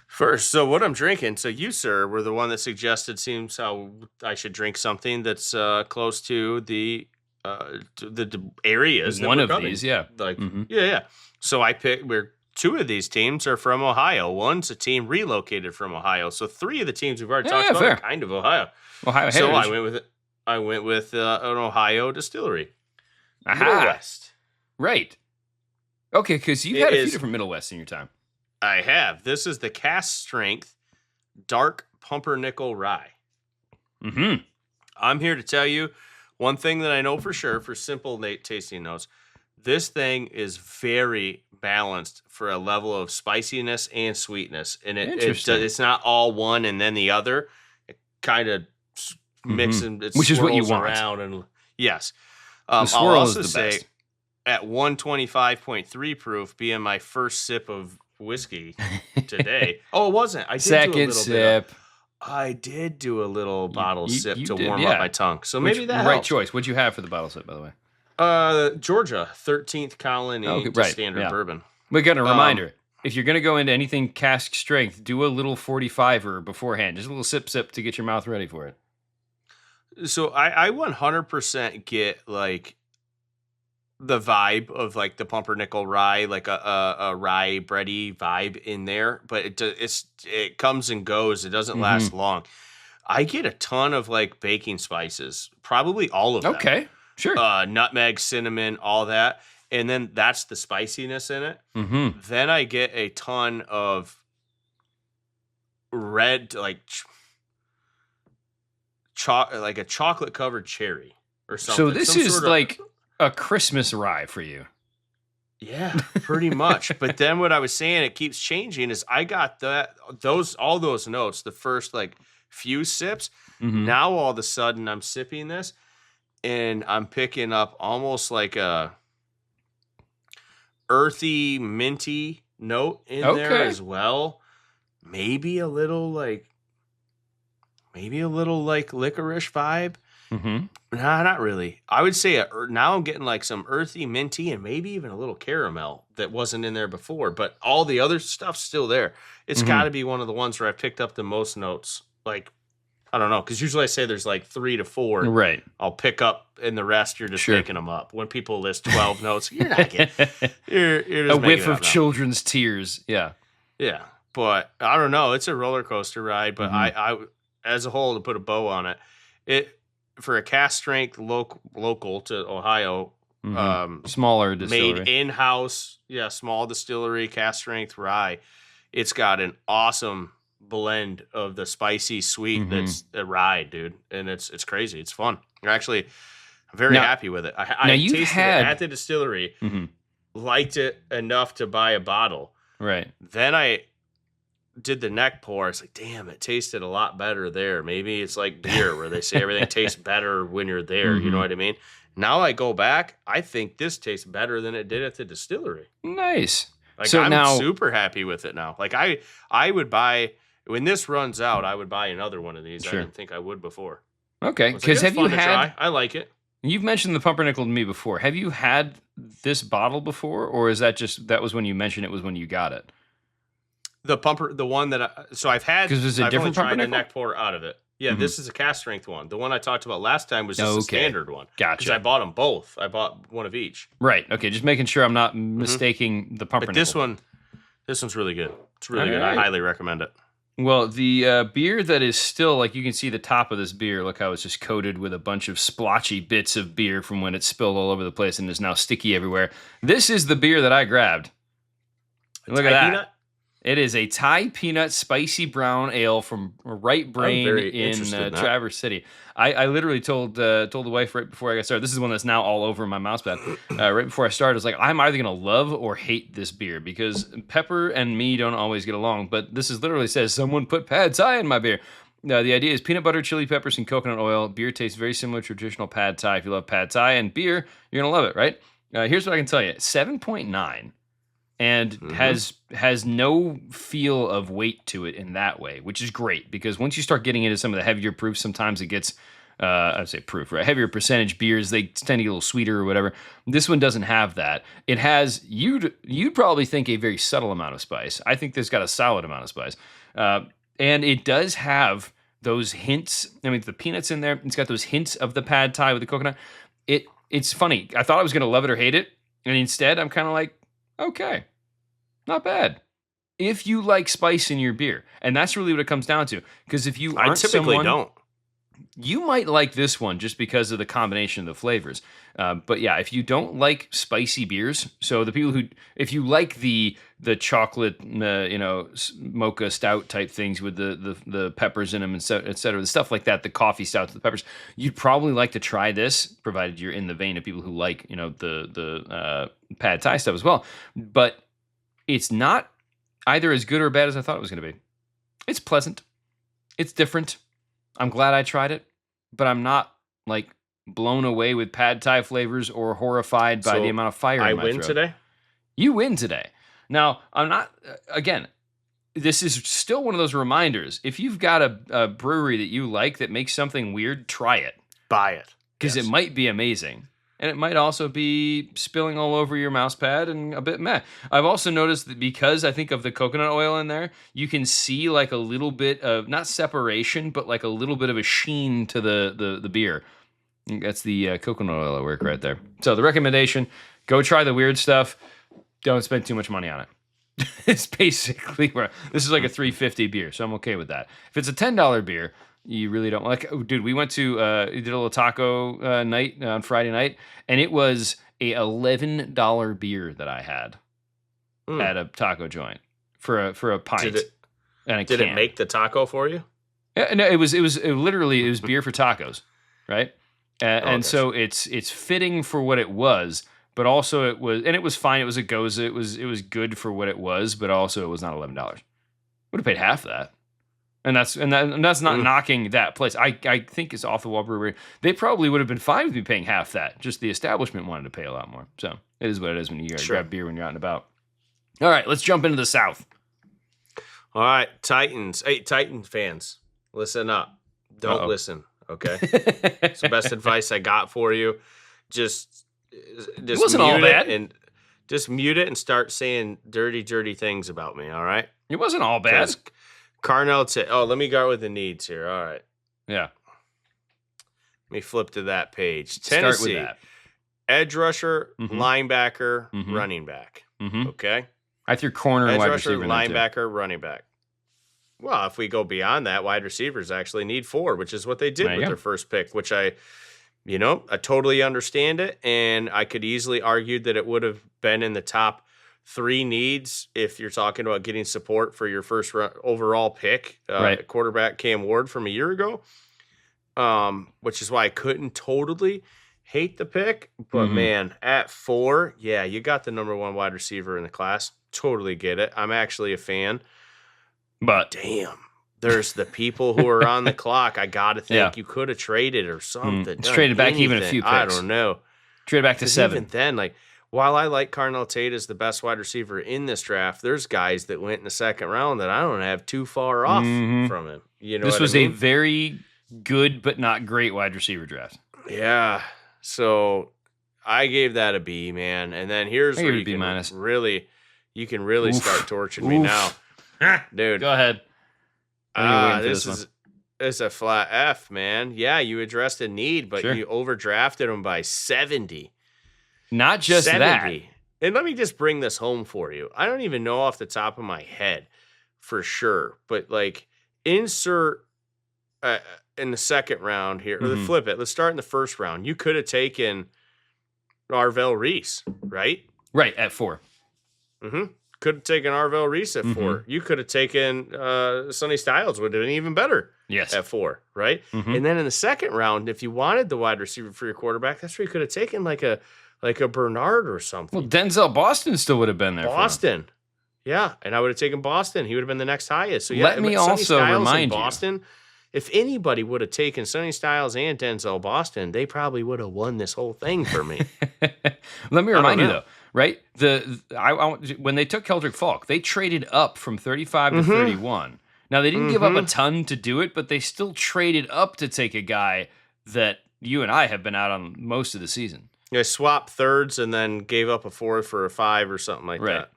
First, so what I'm drinking, so you, sir, were the one that suggested seems how I should drink something that's close to the areas. One of these, yeah. Yeah. So I picked, where 2 of these teams are from Ohio. One's a team relocated from Ohio. So 3 of the teams we've already talked about are kind of Ohio. So I went with an Ohio distillery. Aha. Middle West. Right. Okay, because you've had a few different Middle Wests in your time. I have. This is the Cask Strength Dark Pumpernickel Rye. Mm-hmm. I'm here to tell you one thing that I know for sure, for simple tasting notes. This thing is very balanced for a level of spiciness and sweetness. And it's not all one and then the other. It kind of mixes, which is what you want. Around and yes. The swirl I'll also is the say best. At 125.3 proof, being my first sip of whiskey today. Oh, it wasn't. I did Second do a little sip. I did do a little bottle sip to did, warm up my tongue. So maybe that right helps. choice. What'd you have for the bottle sip, by the way? Georgia 13th Colony standard bourbon. We got a reminder. If you're going to go into anything cask strength, do a little 45er beforehand. Just a little sip to get your mouth ready for it. So I 100% get like the vibe of like the pumpernickel rye, like a rye bready vibe in there, but it comes and goes. It doesn't last long. I get a ton of like baking spices, probably all of them. Okay, sure. Nutmeg, cinnamon, all that. And then that's the spiciness in it. Mm-hmm. Then I get a ton of red, like a chocolate covered cherry or something. So this is like a Christmas rye for you. Yeah, pretty much. But then what I was saying, it keeps changing, is I got all those notes, the first like few sips. Now all of a sudden I'm sipping this and I'm picking up almost like a earthy, minty note in there as well. Maybe a little like licorice vibe. Nah, not really. I would say now I'm getting like some earthy, minty, and maybe even a little caramel that wasn't in there before. But all the other stuff's still there. It's got to be one of the ones where I picked up the most notes. Like, I don't know, because usually I say there's like 3 to 4. Right. I'll pick up, and the rest you're just picking them up. When people list 12 notes, you're not getting. You're just a whiff of children's tears. Yeah. Yeah, but I don't know. It's a roller coaster ride. But I as a whole, to put a bow on it, for a cask strength local to Ohio, smaller distillery, made in-house, small distillery, cask strength rye. It's got an awesome blend of the spicy sweet that's a rye, dude, and it's crazy. It's fun. Actually, I'm very happy with it. I tasted it at the distillery, liked it enough to buy a bottle. Right. Then I did the neck pour. I was like, damn, it tasted a lot better there. Maybe it's like beer where they say everything tastes better when you're there. You know what I mean? Now I go back, I think this tastes better than it did at the distillery. Nice. Like, so I'm super happy with it now. Like, I would buy, when this runs out, I would buy another one of these. Sure. I didn't think I would before. Okay. Because have you had, I like it. You've mentioned the Pumpernickel to me before. Have you had this bottle before, or is that was when you mentioned it was when you got it? The one that I've had, because there's a different Pumpernickel. The neck pour out of it. Yeah, this is a cask strength one. The one I talked about last time was just a standard one. Gotcha. Because I bought them both. I bought one of each. Right. Okay. Just making sure I'm not mistaking the Pumpernickel. But this one's really good. It's really good. I highly recommend it. Well, the beer that is still, like, you can see the top of this beer. Look how it's just coated with a bunch of splotchy bits of beer from when it spilled all over the place and is now sticky everywhere. This is the beer that I grabbed. Look at that. Peanut? It is a Thai peanut spicy brown ale from Right Brain in Traverse City. I literally told the wife right before I got started. This is one that's now all over my mouse pad. Right before I started, I was like, I'm either going to love or hate this beer because Pepper and me don't always get along. But this is literally says, someone put pad Thai in my beer. The idea is peanut butter, chili peppers, and coconut oil. Beer tastes very similar to traditional pad Thai. If you love pad Thai and beer, you're going to love it, right? Here's what I can tell you. 7.9. And has no feel of weight to it in that way, which is great because once you start getting into some of the heavier proofs, sometimes it gets, I'd say proof, right? Heavier percentage beers, they tend to get a little sweeter or whatever. This one doesn't have that. It has, you'd probably think a very subtle amount of spice. I think this got a solid amount of spice. And it does have those hints. I mean, the peanuts in there, it's got those hints of the pad Thai with the coconut. It's funny. I thought I was going to love it or hate it. And instead, I'm kind of like, okay, not bad. If you like spice in your beer, and that's really what it comes down to. Because if you aren't don't. You might like this one just because of the combination of the flavors. But yeah, if you don't like spicy beers, so the people if you like the chocolate, mocha stout type things with the peppers in them, et cetera, the stuff like that, the coffee stouts with the peppers, you'd probably like to try this, provided you're in the vein of people who like, the pad Thai stuff as well. But it's not either as good or bad as I thought it was going to be. It's pleasant. It's different. I'm glad I tried it, but I'm not like blown away with pad Thai flavors or horrified by the amount of fire in my throat. I win today? You win today. Now, I'm not, again, this is still one of those reminders. If you've got a brewery that you like that makes something weird, try it. Buy it. Because it might be amazing. And it might also be spilling all over your mouse pad and a bit meh. I've also noticed that because I think of the coconut oil in there, you can see like a little bit of, not separation, but like a little bit of a sheen to the beer. That's the coconut oil at work right there. So the recommendation, go try the weird stuff. Don't spend too much money on it. It's basically where, this is like a $3.50 beer, so I'm okay with that. If it's a $10 beer, you really don't like. Oh, dude, we went to did a little taco night on Friday night, and it was a $11 beer that I had at a taco joint for a pint. Did it make the taco for you? Yeah, no, it was literally beer for tacos, right? And so it's fitting for what it was, but also it was fine. It was a goza. It was good for what it was, but also it was not $11. Would have paid half that. And that's not knocking that place. I think it's Off the Wall Brewery. They probably would have been fine with me paying half that. Just the establishment wanted to pay a lot more. So it is what it is when you grab beer when you're out and about. All right, let's jump into the South. All right, Titans. Hey, Titan fans, listen up. Don't listen, okay? It's the best advice I got for you. Just it wasn't all bad. And just mute it and start saying dirty things about me, all right? It wasn't all bad. Carnell let me go with the needs here. All right. Yeah. Let me flip to that page. Tennessee. Start with that. Edge rusher, linebacker, running back. Okay? I threw corner and wide receiver. Edge rusher, linebacker, running back. Well, if we go beyond that, wide receivers actually need 4, which is what they did with their first pick, which I totally understand it, and I could easily argue that it would have been in the top 3 needs if you're talking about getting support for your first overall pick, quarterback Cam Ward from a year ago, which is why I couldn't totally Hate the pick, but man, at 4, yeah, you got the number 1 wide receiver in the class. Totally get it. I'm actually a fan. But damn, there's the people who are on the clock. I got to think you could have traded or something. It's traded back even a few picks. I don't know. Traded back to 7. Even then, like, while I like Carnell Tate as the best wide receiver in this draft, there's guys that went in the second round that I don't have too far off from him. You know, this was I mean? a very good but not great wide receiver draft. Yeah. So I gave that a B, man. And then here's where you can really start torching me now. Dude. Go ahead. This is a flat F, man. Yeah, you addressed a need, but you overdrafted him by 70. Not just 70. That. And let me just bring this home for you. I don't even know off the top of my head for sure, but like insert in the second round here, or flip it. Let's start in the first round. You could have taken Arvell Reese, right? Right, at 4. Could have taken Arvell Reese at 4. You could have taken Sonny Styles, would have been even better. Yes. At 4, right? And then in the second round, if you wanted the wide receiver for your quarterback, that's where you could have taken like a Bernard or something. Well, Denzel Boston still would have been there. Boston. Yeah, and I would have taken Boston. He would have been the next highest. So let me also remind you, Boston, if anybody would have taken Sonny Styles and Denzel Boston, they probably would have won this whole thing for me. Let me remind you, though, right? When they took Keldrick Falk, they traded up from 35 to 31. Now, they didn't give up a ton to do it, but they still traded up to take a guy that you and I have been out on most of the season. They swapped thirds and then gave up a 4th for a 5 or something like that.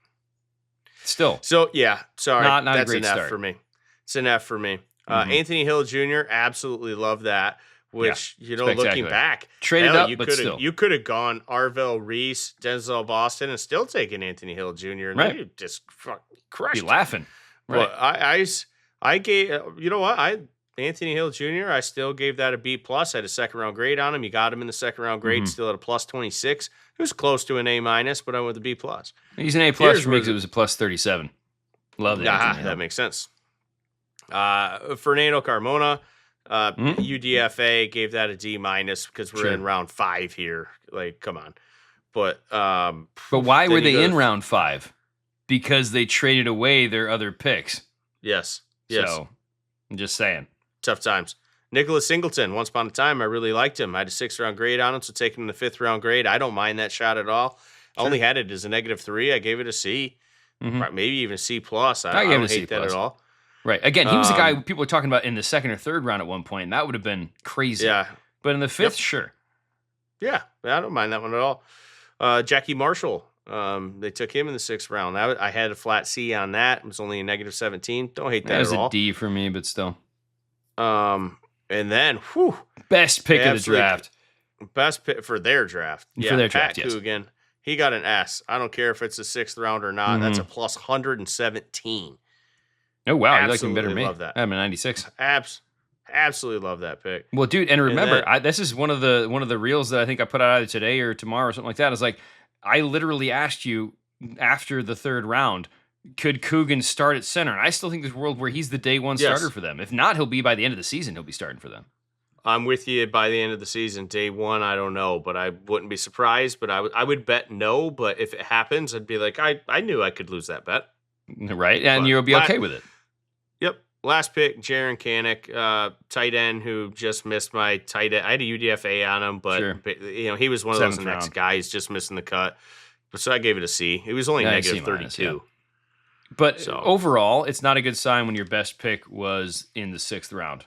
Still. So, yeah, sorry. Not that's a great an F start. for me. It's an F for me. Anthony Hill Jr., absolutely love that, which, looking back, traded up, but still. You could have gone Arvell Reese, Denzel Boston, and still taken Anthony Hill Jr., and then you just crushed Be laughing. Right. But I gave, Anthony Hill Jr., I still gave that a B+. I had a second-round grade on him. You got him in the second-round grade, still at a plus 26. It was close to an A-, but I went with a B+. He's an A+ for me because it was a plus 37. Love that. That makes sense. Fernando Carmona, UDFA, gave that a D- because we're in round 5 here. Like, come on. But why were they in round 5? Because they traded away their other picks. Yes. So, I'm just saying. Tough times. Nicholas Singleton, once upon a time, I really liked him. I had a 6th-round grade on him, so taking him in the 5th-round grade, I don't mind that shot at all. I only had it as a -3. I gave it a C. Maybe even a C+. I don't hate that at all. Right. Again, he was the guy people were talking about in the 2nd or 3rd round at one point, and that would have been crazy. Yeah. But in the 5th, sure. Yeah, I don't mind that one at all. Jackie Marshall, they took him in the 6th round. I had a flat C on that. It was only a -17. Don't hate that at all. That was a D for me, but still. And then, best pick of the draft. Best pick for their draft. Yeah, for their Pat draft, yes. Coogan, he got an S. I don't care if it's a 6th round or not. That's a plus 117. Oh, wow. You like him better than me. Love that. I'm a 96. Absolutely love that pick. Well, dude, and remember, this is one of the reels that I think I put out either today or tomorrow or something like that. It's like, I literally asked you after the 3rd round, could Coogan start at center? And I still think there's a world where he's the day 1 starter for them. If not, he'll be by the end of the season, he'll be starting for them. I'm with you by the end of the season. Day 1, I don't know, but I wouldn't be surprised. But I would bet no. But if it happens, I'd be like, I knew I could lose that bet. Right, and you'll be okay with it. Yep. Last pick, Jaron Kanik, tight end who just missed my tight end. I had a UDFA on him, but he was one of those next guys just missing the cut. So I gave it a C. It was only -32. Yeah. But overall, it's not a good sign when your best pick was in the 6th round.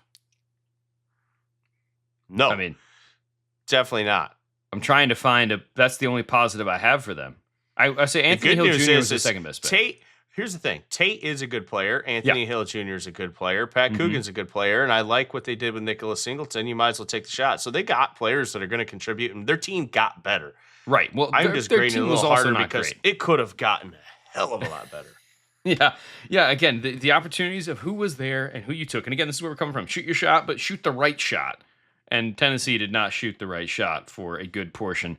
No. I mean, definitely not. I'm trying to find that's the only positive I have for them. I say Anthony Hill Jr. was the second best pick. Here's the thing. Tate is a good player. Anthony Hill Jr. is a good player. Pat Coogan's a good player. And I like what they did with Nicholas Singleton. You might as well take the shot. So they got players that are going to contribute, and their team got better. Right. Well, I'm just grading it a little harder because it could have gotten a hell of a lot better. Yeah. Again, the opportunities of who was there and who you took. And again, this is where we're coming from. Shoot your shot, but shoot the right shot. And Tennessee did not shoot the right shot for a good portion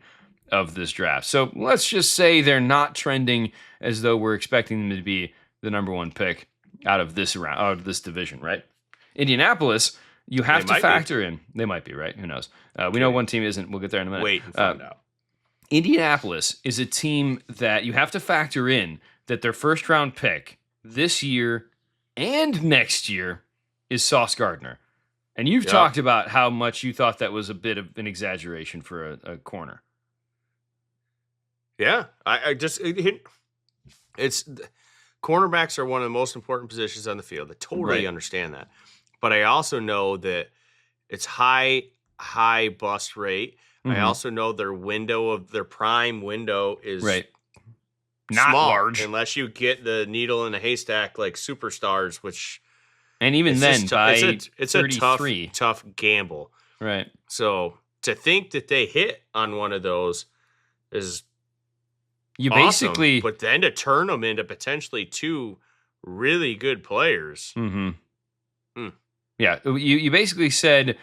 of this draft. So let's just say they're not trending as though we're expecting them to be the number 1 pick out of this round, out of this division, right? Indianapolis, You have to factor in. They might be, right? Who knows? We know one team isn't. We'll get there in a minute. Wait and find out. Indianapolis is a team that you have to factor in that their first-round pick this year and next year is Sauce Gardner. And you've talked about how much you thought that was a bit of an exaggeration for a corner. Yeah. It's cornerbacks are one of the most important positions on the field. I totally understand that. But I also know that it's high bust rate. I also know their prime window is not small, large unless you get the needle in a haystack like superstars, which and even then it's a tough gamble. Right. So to think that they hit on one of those is you awesome, basically, but then to turn them into potentially two really good players. Yeah, you basically said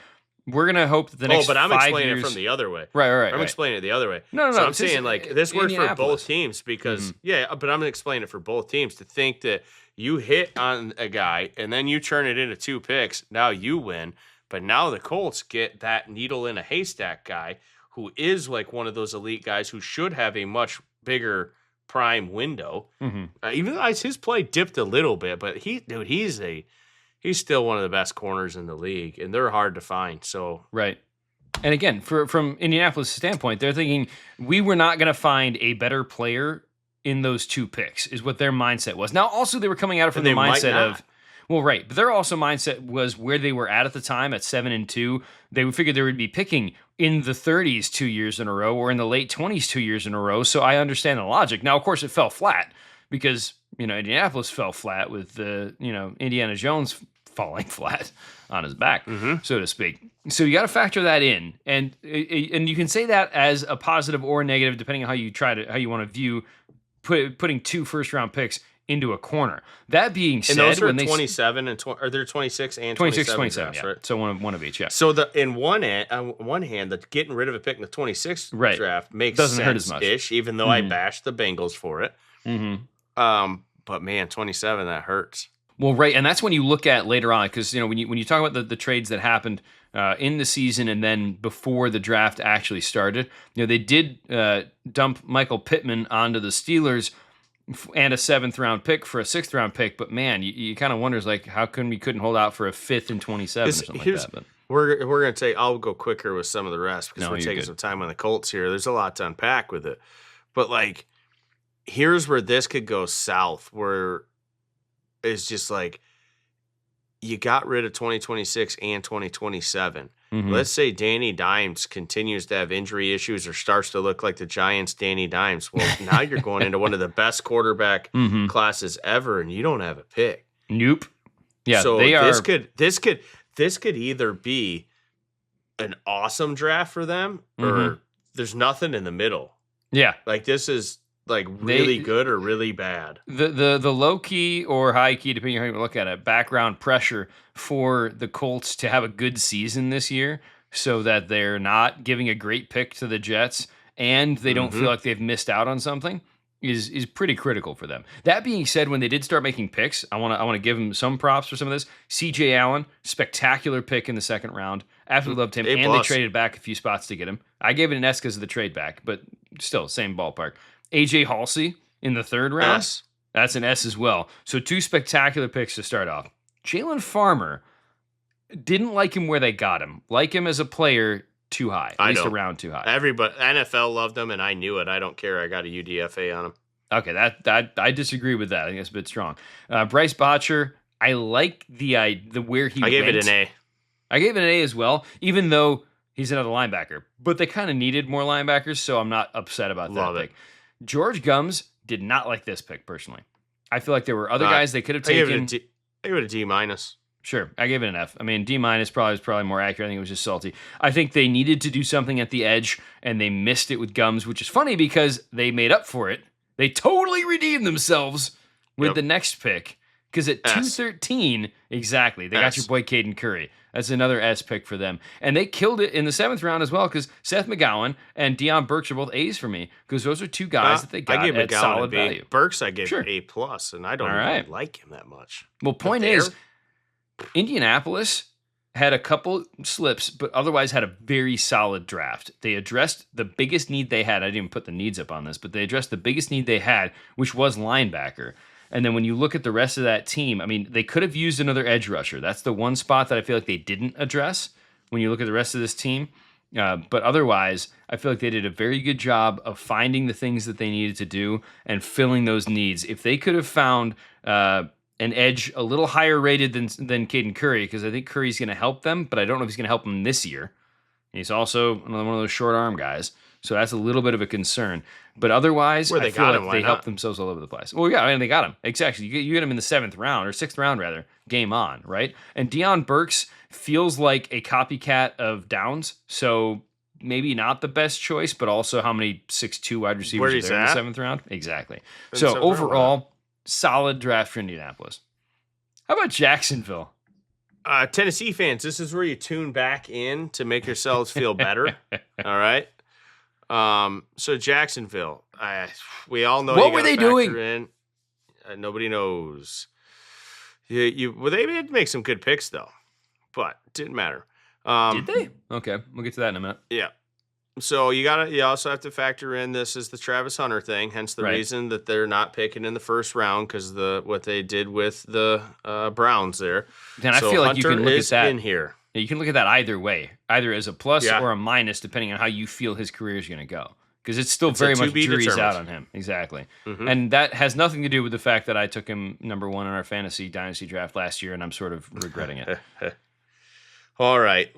we're gonna hope that the next. Oh, but I'm 5 explaining years... it from the other way. Right. I'm explaining it the other way. No. So I'm saying like this works for both teams because but I'm gonna explain it for both teams. To think that you hit on a guy and then you turn it into 2 picks, now you win. But now the Colts get that needle in a haystack guy who is like one of those elite guys who should have a much bigger prime window. Even though his play dipped a little bit, but he's still one of the best corners in the league, and they're hard to find. So right. And again, from Indianapolis' standpoint, they're thinking we were not going to find a better player in those 2 picks, is what their mindset was. Now, also they were coming at it from the mindset of, well, right, but their also mindset was where they were at the time at 7-2. They figured they would be picking in the 30s 2 years in a row or in the late 20s 2 years in a row. So I understand the logic. Now, of course, it fell flat because Indianapolis fell flat with Indiana Jones falling flat on his back, so to speak. So you got to factor that in, and you can say that as a positive or negative depending on how you want to view putting 2 first-round picks into a corner. That being said, and those are 27 and or they're 26 and 26, 27 yeah. right? So one of each, yeah. So on one hand, the getting rid of a pick in the 26th draft doesn't hurt as much, even though I bashed the Bengals for it. But man, 27, that hurts. Well, right, and that's when you look at later on, because when you talk about the trades that happened in the season and then before the draft actually started, they did dump Michael Pittman onto the Steelers and a 7th round pick for a 6th round pick. But man, you kind of wonders like how come we couldn't hold out for a 5th and 27 or something like that. But we're gonna say I'll go quicker with some of the rest because we're taking some time on the Colts here. There's a lot to unpack with it, but like here's where this could go south, where it's just like you got rid of 2026 and 2027. Let's say Danny Dimes continues to have injury issues or starts to look like the Giants' Danny Dimes. Well, now you're going into one of the best quarterback classes ever, and you don't have a pick. Nope. Yeah, so this could either be an awesome draft for them, or there's nothing in the middle. Yeah, like this is like really good or really bad. The low key or high key, depending on how you look at it, background pressure for the Colts to have a good season this year so that they're not giving a great pick to the Jets and they don't feel like they've missed out on something is pretty critical for them. That being said, when they did start making picks, I want to give them some props for some of this. CJ Allen, spectacular pick in the 2nd round. Absolutely loved him. And they traded back a few spots to get him. I gave it an S because of the trade back, but still, same ballpark. AJ Halsey in the 3rd round. S. That's an S as well. So 2 spectacular picks to start off. Jalen Farmer, didn't like him where they got him. Like him as a player, too high. At least a round too high. Everybody, NFL loved him, and I knew it. I don't care. I got a UDFA on him. Okay, that I disagree with that. I think that's a bit strong. Bryce Botcher, I like the where he went. I gave it an A. I gave it an A as well, even though he's another linebacker. But they kind of needed more linebackers, so I'm not upset about that pick. George Gums did not like this pick, personally. I feel like there were other guys they could have taken. I gave it a D minus. Sure, I gave it an F. I mean, D minus probably more accurate. I think it was just salty. I think they needed to do something at the edge, and they missed it with Gums, which is funny because they made up for it. They totally redeemed themselves with the next pick. Because at 213, exactly, they got your boy Caden Curry. That's another S pick for them. And they killed it in the 7th round as well because Seth McGowan and Deion Burks are both A's for me because those are 2 guys that they got at solid value. Burks I gave A+, and I don't even like him that much. Well, point is, Indianapolis had a couple slips, but otherwise had a very solid draft. They addressed the biggest need they had. I didn't even put the needs up on this, but they addressed the biggest need they had, which was linebacker. And then when you look at the rest of that team, I mean, they could have used another edge rusher. That's the one spot that I feel like they didn't address when you look at the rest of this team. But otherwise, I feel like they did a very good job of finding the things that they needed to do and filling those needs. If they could have found an edge a little higher rated than Caden Curry, because I think Curry's going to help them, but I don't know if he's going to help them this year. He's also another one of those short arm guys, so that's a little bit of a concern. But otherwise, I feel like they helped themselves all over the place. Well, yeah, I mean, they got him. Exactly. You get him in the 7th round, or 6th round, rather, game on, right? And Deion Burks feels like a copycat of Downs, so maybe not the best choice, but also how many 6'2" wide receivers are there in the 7th round? Exactly. So overall, solid draft for Indianapolis. How about Jacksonville? Tennessee fans, this is where you tune back in to make yourselves feel better. All right. So Jacksonville, we all know what were they doing? Nobody knows. They did make some good picks though, but didn't matter. Did they? Okay, we'll get to that in a minute. Yeah. So you also have to factor in this is the Travis Hunter thing, hence the reason that they're not picking in the first round because what they did with the Browns there. Then I feel like Hunter you can look at that in here. Yeah, you can look at that either way, either as a plus or a minus, depending on how you feel his career is going to go. Because it's still very much jury's out on him. Exactly. Mm-hmm. And that has nothing to do with the fact that I took him number 1 in our fantasy dynasty draft last year, and I'm sort of regretting it. All right,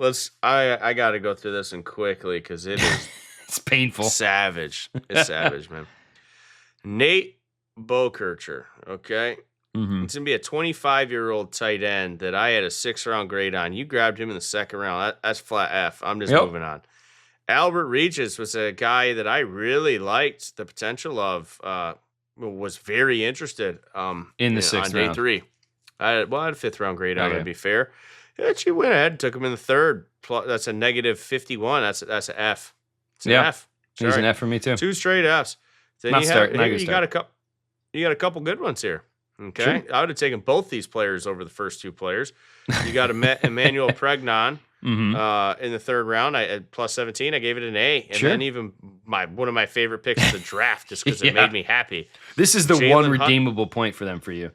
I got to go through this one quickly because it is it's painful. Savage. It's savage, man. Nate Bokercher, okay? Mm-hmm. It's going to be a 25-year-old tight end that I had a 6th-round grade on. You grabbed him in the 2nd round. That's flat F. I'm just moving on. Albert Regis was a guy that I really liked the potential of, was very interested in the 6th round. On day 3. I had a 5th-round grade on, to be fair. She went ahead and took him in the 3rd. That's a negative 51. That's an F. It's an F. He's an F for me too. 2 straight Fs. Then you got a couple good ones here. Okay, sure. I would have taken both these players over the first 2 players. You got Emmanuel Pregnon in the 3rd round. I at plus 17. I gave it an A, and then even one of my favorite picks of the draft, just because it made me happy. This is the one redeemable point for them for you.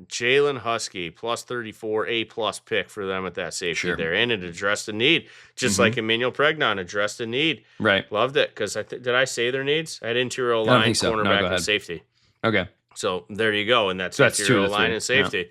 Jalen Husky, plus 34, A-plus pick for them at that safety there. And it addressed a need, just like Emmanuel Pregnon addressed a need. Right. Loved it, because did I say their needs? I had interior line, cornerback, and safety. Okay. So there you go, and that's interior line and safety.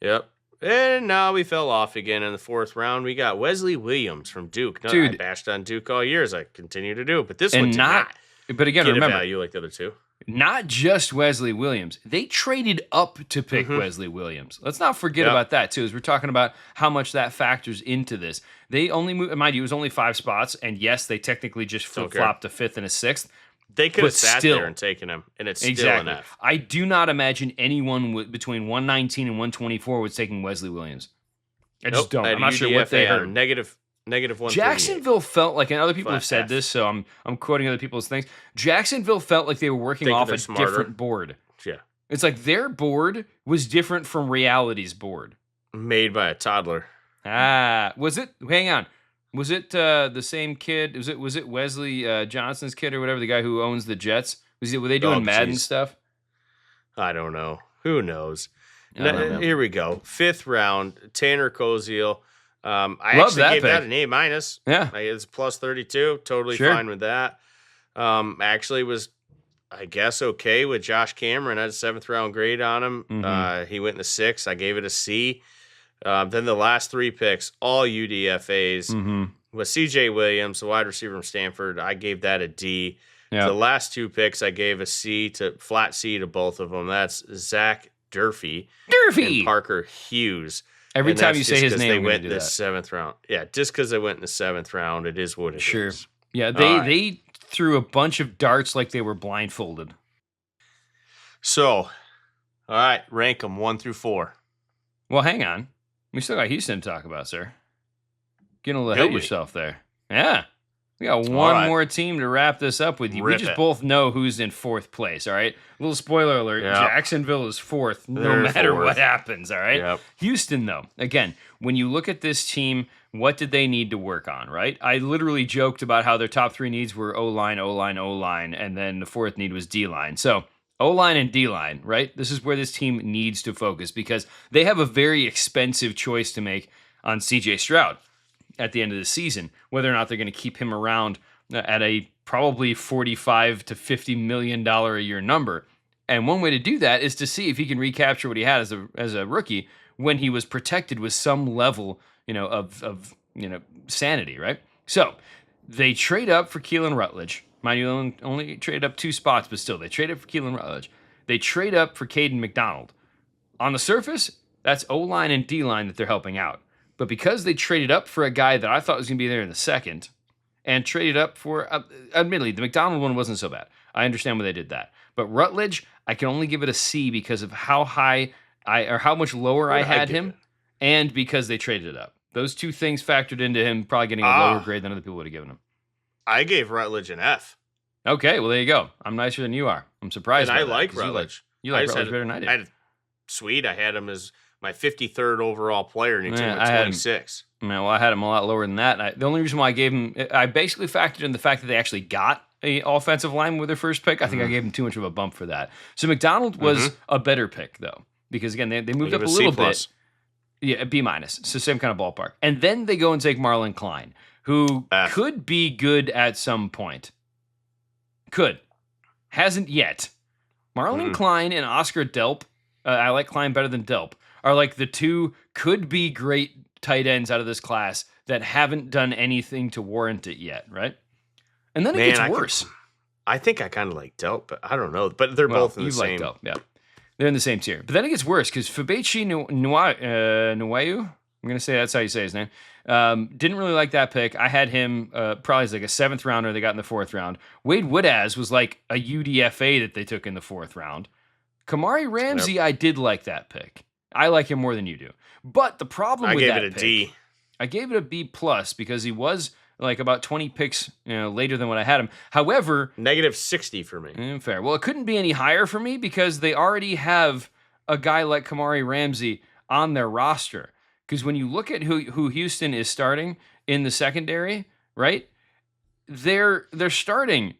Yeah. Yep. And now we fell off again in the 4th round. We got Wesley Williams from Duke. I bashed on Duke all year, as I continue to do, but this one did not. But again, get remember, a value like the other 2. Not just Wesley Williams. They traded up to pick Wesley Williams. Let's not forget about that, too, as we're talking about how much that factors into this. They only moved, mind you, it was only 5 spots, and yes, they technically just flip-flopped a 5th and a 6th. They could have sat there and taken him, and it's still an F. I do not imagine anyone between 119 and 124 was taking Wesley Williams. I just don't. I'm not sure what they heard. Negative 138. Jacksonville felt like, and other people have said this, so I'm quoting other people's things. Jacksonville felt like they were working off a different board. Yeah. It's like their board was different from reality's board. Made by a toddler. Was it? Hang on. Was it the same kid? Was it Wesley Johnson's kid or whatever, the guy who owns the Jets? Were they doing Madden stuff? I don't know. Who knows? Here we go. 5th round, Tanner Koziel. I actually gave that an A-. Yeah. It's plus 32. Totally fine with that. Actually was, I guess, okay with Josh Cameron. I had a 7th-round grade on him. He went in the 6th. I gave it a C. Then the last 3 picks, all UDFAs. With C.J. Williams, the wide receiver from Stanford, I gave that a D. Yep. The last 2 picks, I gave a flat C to both of them. That's Zach Durfee and Parker Hughes. Every time you say his name, they went in the 7th round. Yeah, just because they went in the 7th round, it is what it is. Yeah, they threw a bunch of darts like they were blindfolded. So, all right, rank them 1 through 4. Well, hang on. We still got Houston to talk about, sir. Getting a little ahead of yourself there. Yeah. We got All one right. more team to wrap this up with you. We Rip just it. both know who's in fourth place, all right? Little spoiler alert, Yep. Jacksonville is fourth no They're matter fourth. what happens, all right? Yep. Houston, though, again, when you look at this team, what did they need to work on, right? I literally joked about how their top three needs were O-line, O-line, O-line, and then the fourth need was D-line. So O-line and D-line, right? This is where this team needs to focus because they have a very expensive choice to make on C.J. Stroud at the end of the season, whether or not they're going to keep him around at a probably $45 to $50 million a year number. And one way to do that is to see if he can recapture what he had as a rookie when he was protected with some level, of sanity, right? So they trade up for Keelan Rutledge. Mind you, only traded up 2 spots, but still, they traded for Keelan Rutledge. They trade up for Caden McDonald. On the surface, that's O-line and D-line that they're helping out. But because they traded up for a guy that I thought was going to be there in the second, and traded up for, admittedly, the McDonald one wasn't so bad. I understand why they did that. But Rutledge, I can only give it a C because of how high how much lower I had him, and because they traded it up. Those two things factored into him probably getting a lower grade than other people would have given him. I gave Rutledge an F. Okay, well, there you go. I'm nicer than you are. I'm surprised. And I by that, like 'cause Rutledge. You like Rutledge better than I did. Sweet. I had him as my 53rd overall player, and he took him at 26. Well, I had him a lot lower than that. The only reason why I gave him, I basically factored in the fact that they actually got a offensive lineman with their first pick. I think I gave him too much of a bump for that. So McDonald was a better pick, though, because, again, they moved up a little bit. Yeah, B-. So same kind of ballpark. And then they go and take Marlon Klein, who could be good at some point. Could. Hasn't yet. Marlon Klein and Oscar Delp, I like Klein better than Delp, are like the two could-be great tight ends out of this class that haven't done anything to warrant it yet, right? And then it gets worse. I think I kind of like Delp, but I don't know. But they're both in the same. Like Delp, yeah. They're in the same tier. But then it gets worse because Fabechi Nwayu, I'm going to say that's how you say his name, didn't really like that pick. I had him probably as like a 7th rounder they got in the 4th round. Wade Woodaz was like a UDFA that they took in the 4th round. Kamari Ramsey, I did like that pick. I like him more than you do. But the problem with that pick, I gave it a D. I gave it a B+ because he was like about 20 picks later than what I had him. However, -60 for me. Fair. Well, it couldn't be any higher for me because they already have a guy like Kamari Ramsey on their roster. Because when you look at who Houston is starting in the secondary, right? They're starting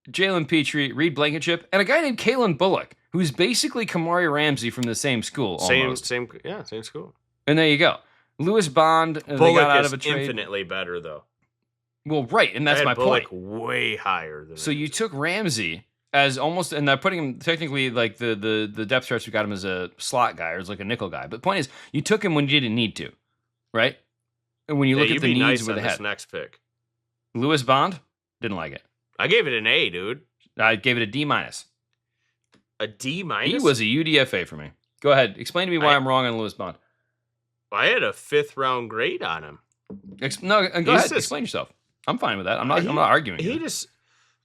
Jalen Petrie, Reed Blankenship, and a guy named Kalen Bullock, who's basically Kamari Ramsey from the same school. Almost. Same school. And there you go. Lewis Bond, they Bullock got out is of a trade. infinitely better, though. Well, right, and that's my Bullock point. Way higher than. So you took Ramsey as almost, and they're putting him technically like the depth charts. We got him as a slot guy or as like a nickel guy. But the point is, you took him when you didn't need to, right? And when you look at the needs where they had. Next pick, Lewis Bond didn't like it. I gave it an A, dude. I gave it a D-. A D-? He was a UDFA for me. Go ahead, explain to me why I'm wrong on Lewis Bond. I had a 5th round grade on him. Go ahead, explain yourself. I'm fine with that. I'm not arguing.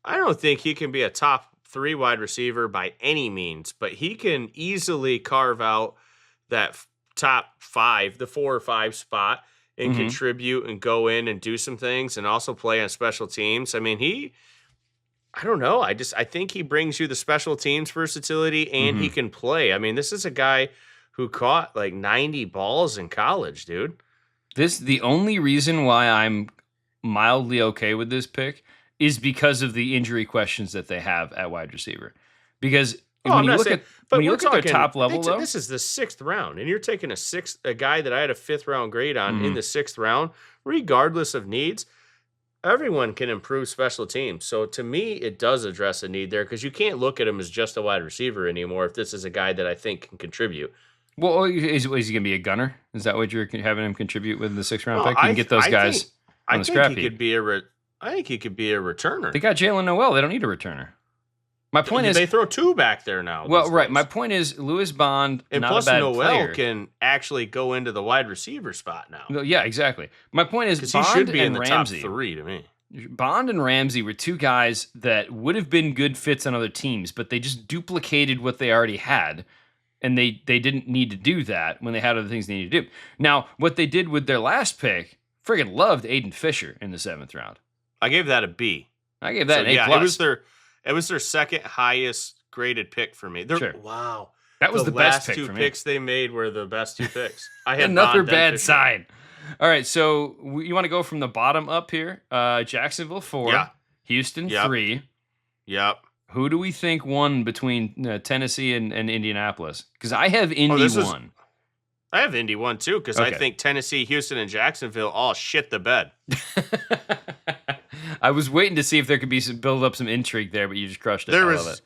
I don't think he can be a top 3 wide receiver by any means, but he can easily carve out that top 5, the 4 or 5 spot, and contribute and go in and do some things and also play on special teams. I mean, I don't know. I think he brings you the special teams versatility and he can play. I mean, this is a guy who caught like 90 balls in college, dude. The only reason why I'm mildly okay with this pick is because of the injury questions that they have at wide receiver. Because when you look at their top level, though, this is the 6th round, and you're taking a guy that I had a 5th round grade on in the 6th round, regardless of needs. Everyone can improve special teams. So to me, it does address a need there because you can't look at him as just a wide receiver anymore if this is a guy that I think can contribute. Well, is he going to be a gunner? Is that what you're having him contribute with the 6th round pick? You can get those guys on the scrap heap. I think he could be a returner. They got Jalen Noel. They don't need a returner. My point is they throw 2 back there now. Well, right. My point is Lewis Bond, and not plus a bad Noel player. can actually go into the wide receiver spot now. Yeah, exactly. My point is Bond he should be and in the Ramsey, top 3 to me. Bond and Ramsey were 2 guys that would have been good fits on other teams, but they just duplicated what they already had, and they didn't need to do that when they had other things they needed to do. Now, what they did with their last pick, friggin' loved Aiden Fisher in the 7th round. I gave that a B. I gave that So, an A+. yeah, it was their second highest graded pick for me. Sure. Wow. That was the best pick two for me. picks they made were the best two picks. I had Another Bond, then bad Fisher. sign. All right, so you want to go from the bottom up here? Jacksonville 4, Yeah. Houston Yep. 3. Yep. Who do we think won between Tennessee and Indianapolis? Because I have Indy this is- 1. I have Indy 1 too, because I Okay. think Tennessee, Houston, and Jacksonville all shit the bed. I was waiting to see if there could be build up some intrigue there, but you just crushed it. I love it.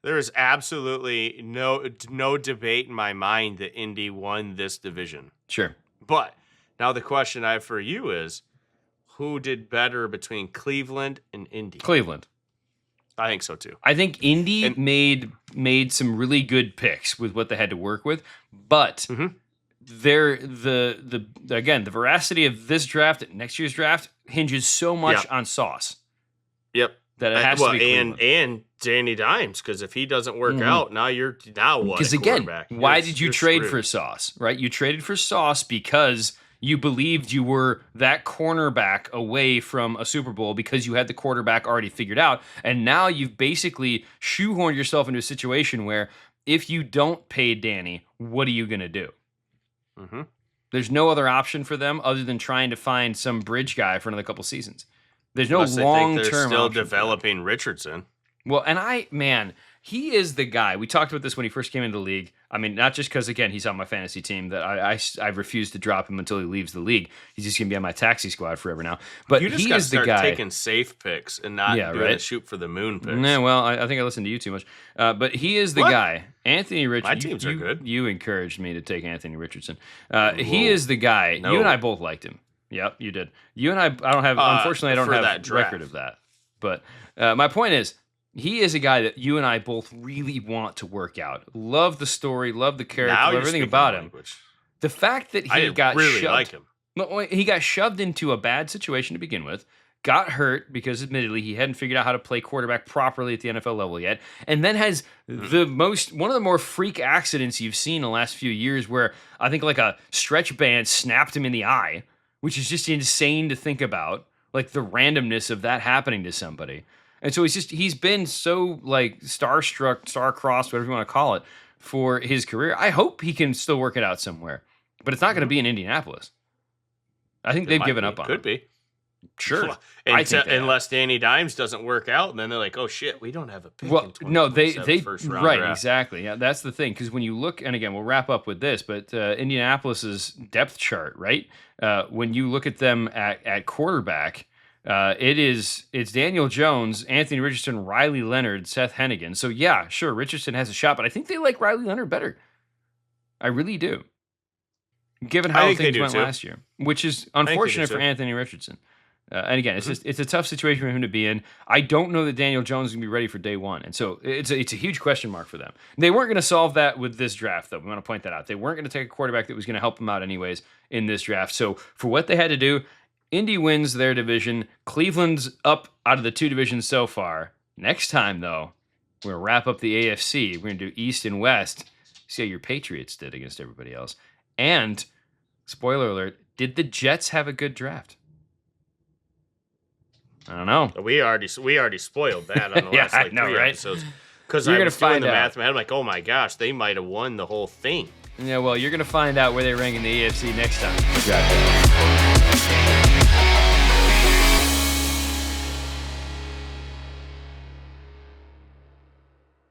There is absolutely no debate in my mind that Indy won this division. Sure. But now the question I have for you is, who did better between Cleveland and Indy? Cleveland. I think so too. I think Indy made some really good picks with what they had to work with, but the veracity of this draft, next year's draft, hinges so much on sauce. Yep. That it has to be Cleveland. and Danny Dimes, because if he doesn't work out, now what? Because again, why did you trade for Sauce? Right? You traded for Sauce because you believed you were that cornerback away from a Super Bowl because you had the quarterback already figured out, and now you've basically shoehorned yourself into a situation where if you don't pay Danny, what are you going to do? Mm-hmm. There's no other option for them other than trying to find some bridge guy for another couple seasons. There's no long-term They're still option developing Richardson. Well, and he is the guy. We talked about this when he first came into the league. I mean, not just because, again, he's on my fantasy team, that I refuse to drop him until he leaves the league. He's just going to be on my taxi squad forever now. But you just he is the start guy. taking safe picks and not doing the shoot for the moon picks. Nah, well, I think I listened to you too much. But he is the guy. Anthony Richardson. My teams are good. You encouraged me to take Anthony Richardson. He is the guy. No. You and I both liked him. Yep, you did. You and I don't have, unfortunately, I don't have a record of that. But my point is, he is a guy that you and I both really want to work out. Love the story, love the character, love everything about him. The fact that he got really shoved, like him. He got shoved into a bad situation to begin with, got hurt because admittedly he hadn't figured out how to play quarterback properly at the NFL level yet, and then has one of the more freak accidents you've seen in the last few years where I think like a stretch band snapped him in the eye, which is just insane to think about, like the randomness of that happening to somebody. And so he's been so like starstruck, star-crossed, whatever you want to call it, for his career. I hope he can still work it out somewhere, but it's not going to be in Indianapolis. I think they've given up on him. Could be. Sure. Unless Danny Dimes doesn't work out, and then they're like, oh shit, we don't have a pick. Well, no, they first round right, draft. exactly. Yeah, that's the thing. Because when you look, and again, we'll wrap up with this, but Indianapolis's depth chart, right? When you look at them at quarterback, it's Daniel Jones, Anthony Richardson, Riley Leonard, Seth Hennigan. So yeah, sure, Richardson has a shot, but I think they like Riley Leonard better. I really do. Given how things went last year, which is unfortunate for Anthony Richardson. And again, it's a tough situation for him to be in. I don't know that Daniel Jones is going to be ready for day one. And so it's a huge question mark for them. They weren't going to solve that with this draft, though. We want to point that out. They weren't going to take a quarterback that was going to help them out anyways in this draft. So for what they had to do, Indy wins their division. Cleveland's up out of the two divisions so far. Next time, though, we're going to wrap up the AFC. We're going to do East and West. See how your Patriots did against everybody else. And, spoiler alert, did the Jets have a good draft? I don't know. We already spoiled that on the last three episodes. Because I was doing the math in my head, I'm like, oh my gosh, they might have won the whole thing. Yeah, well, you're going to find out where they rank in the AFC next time.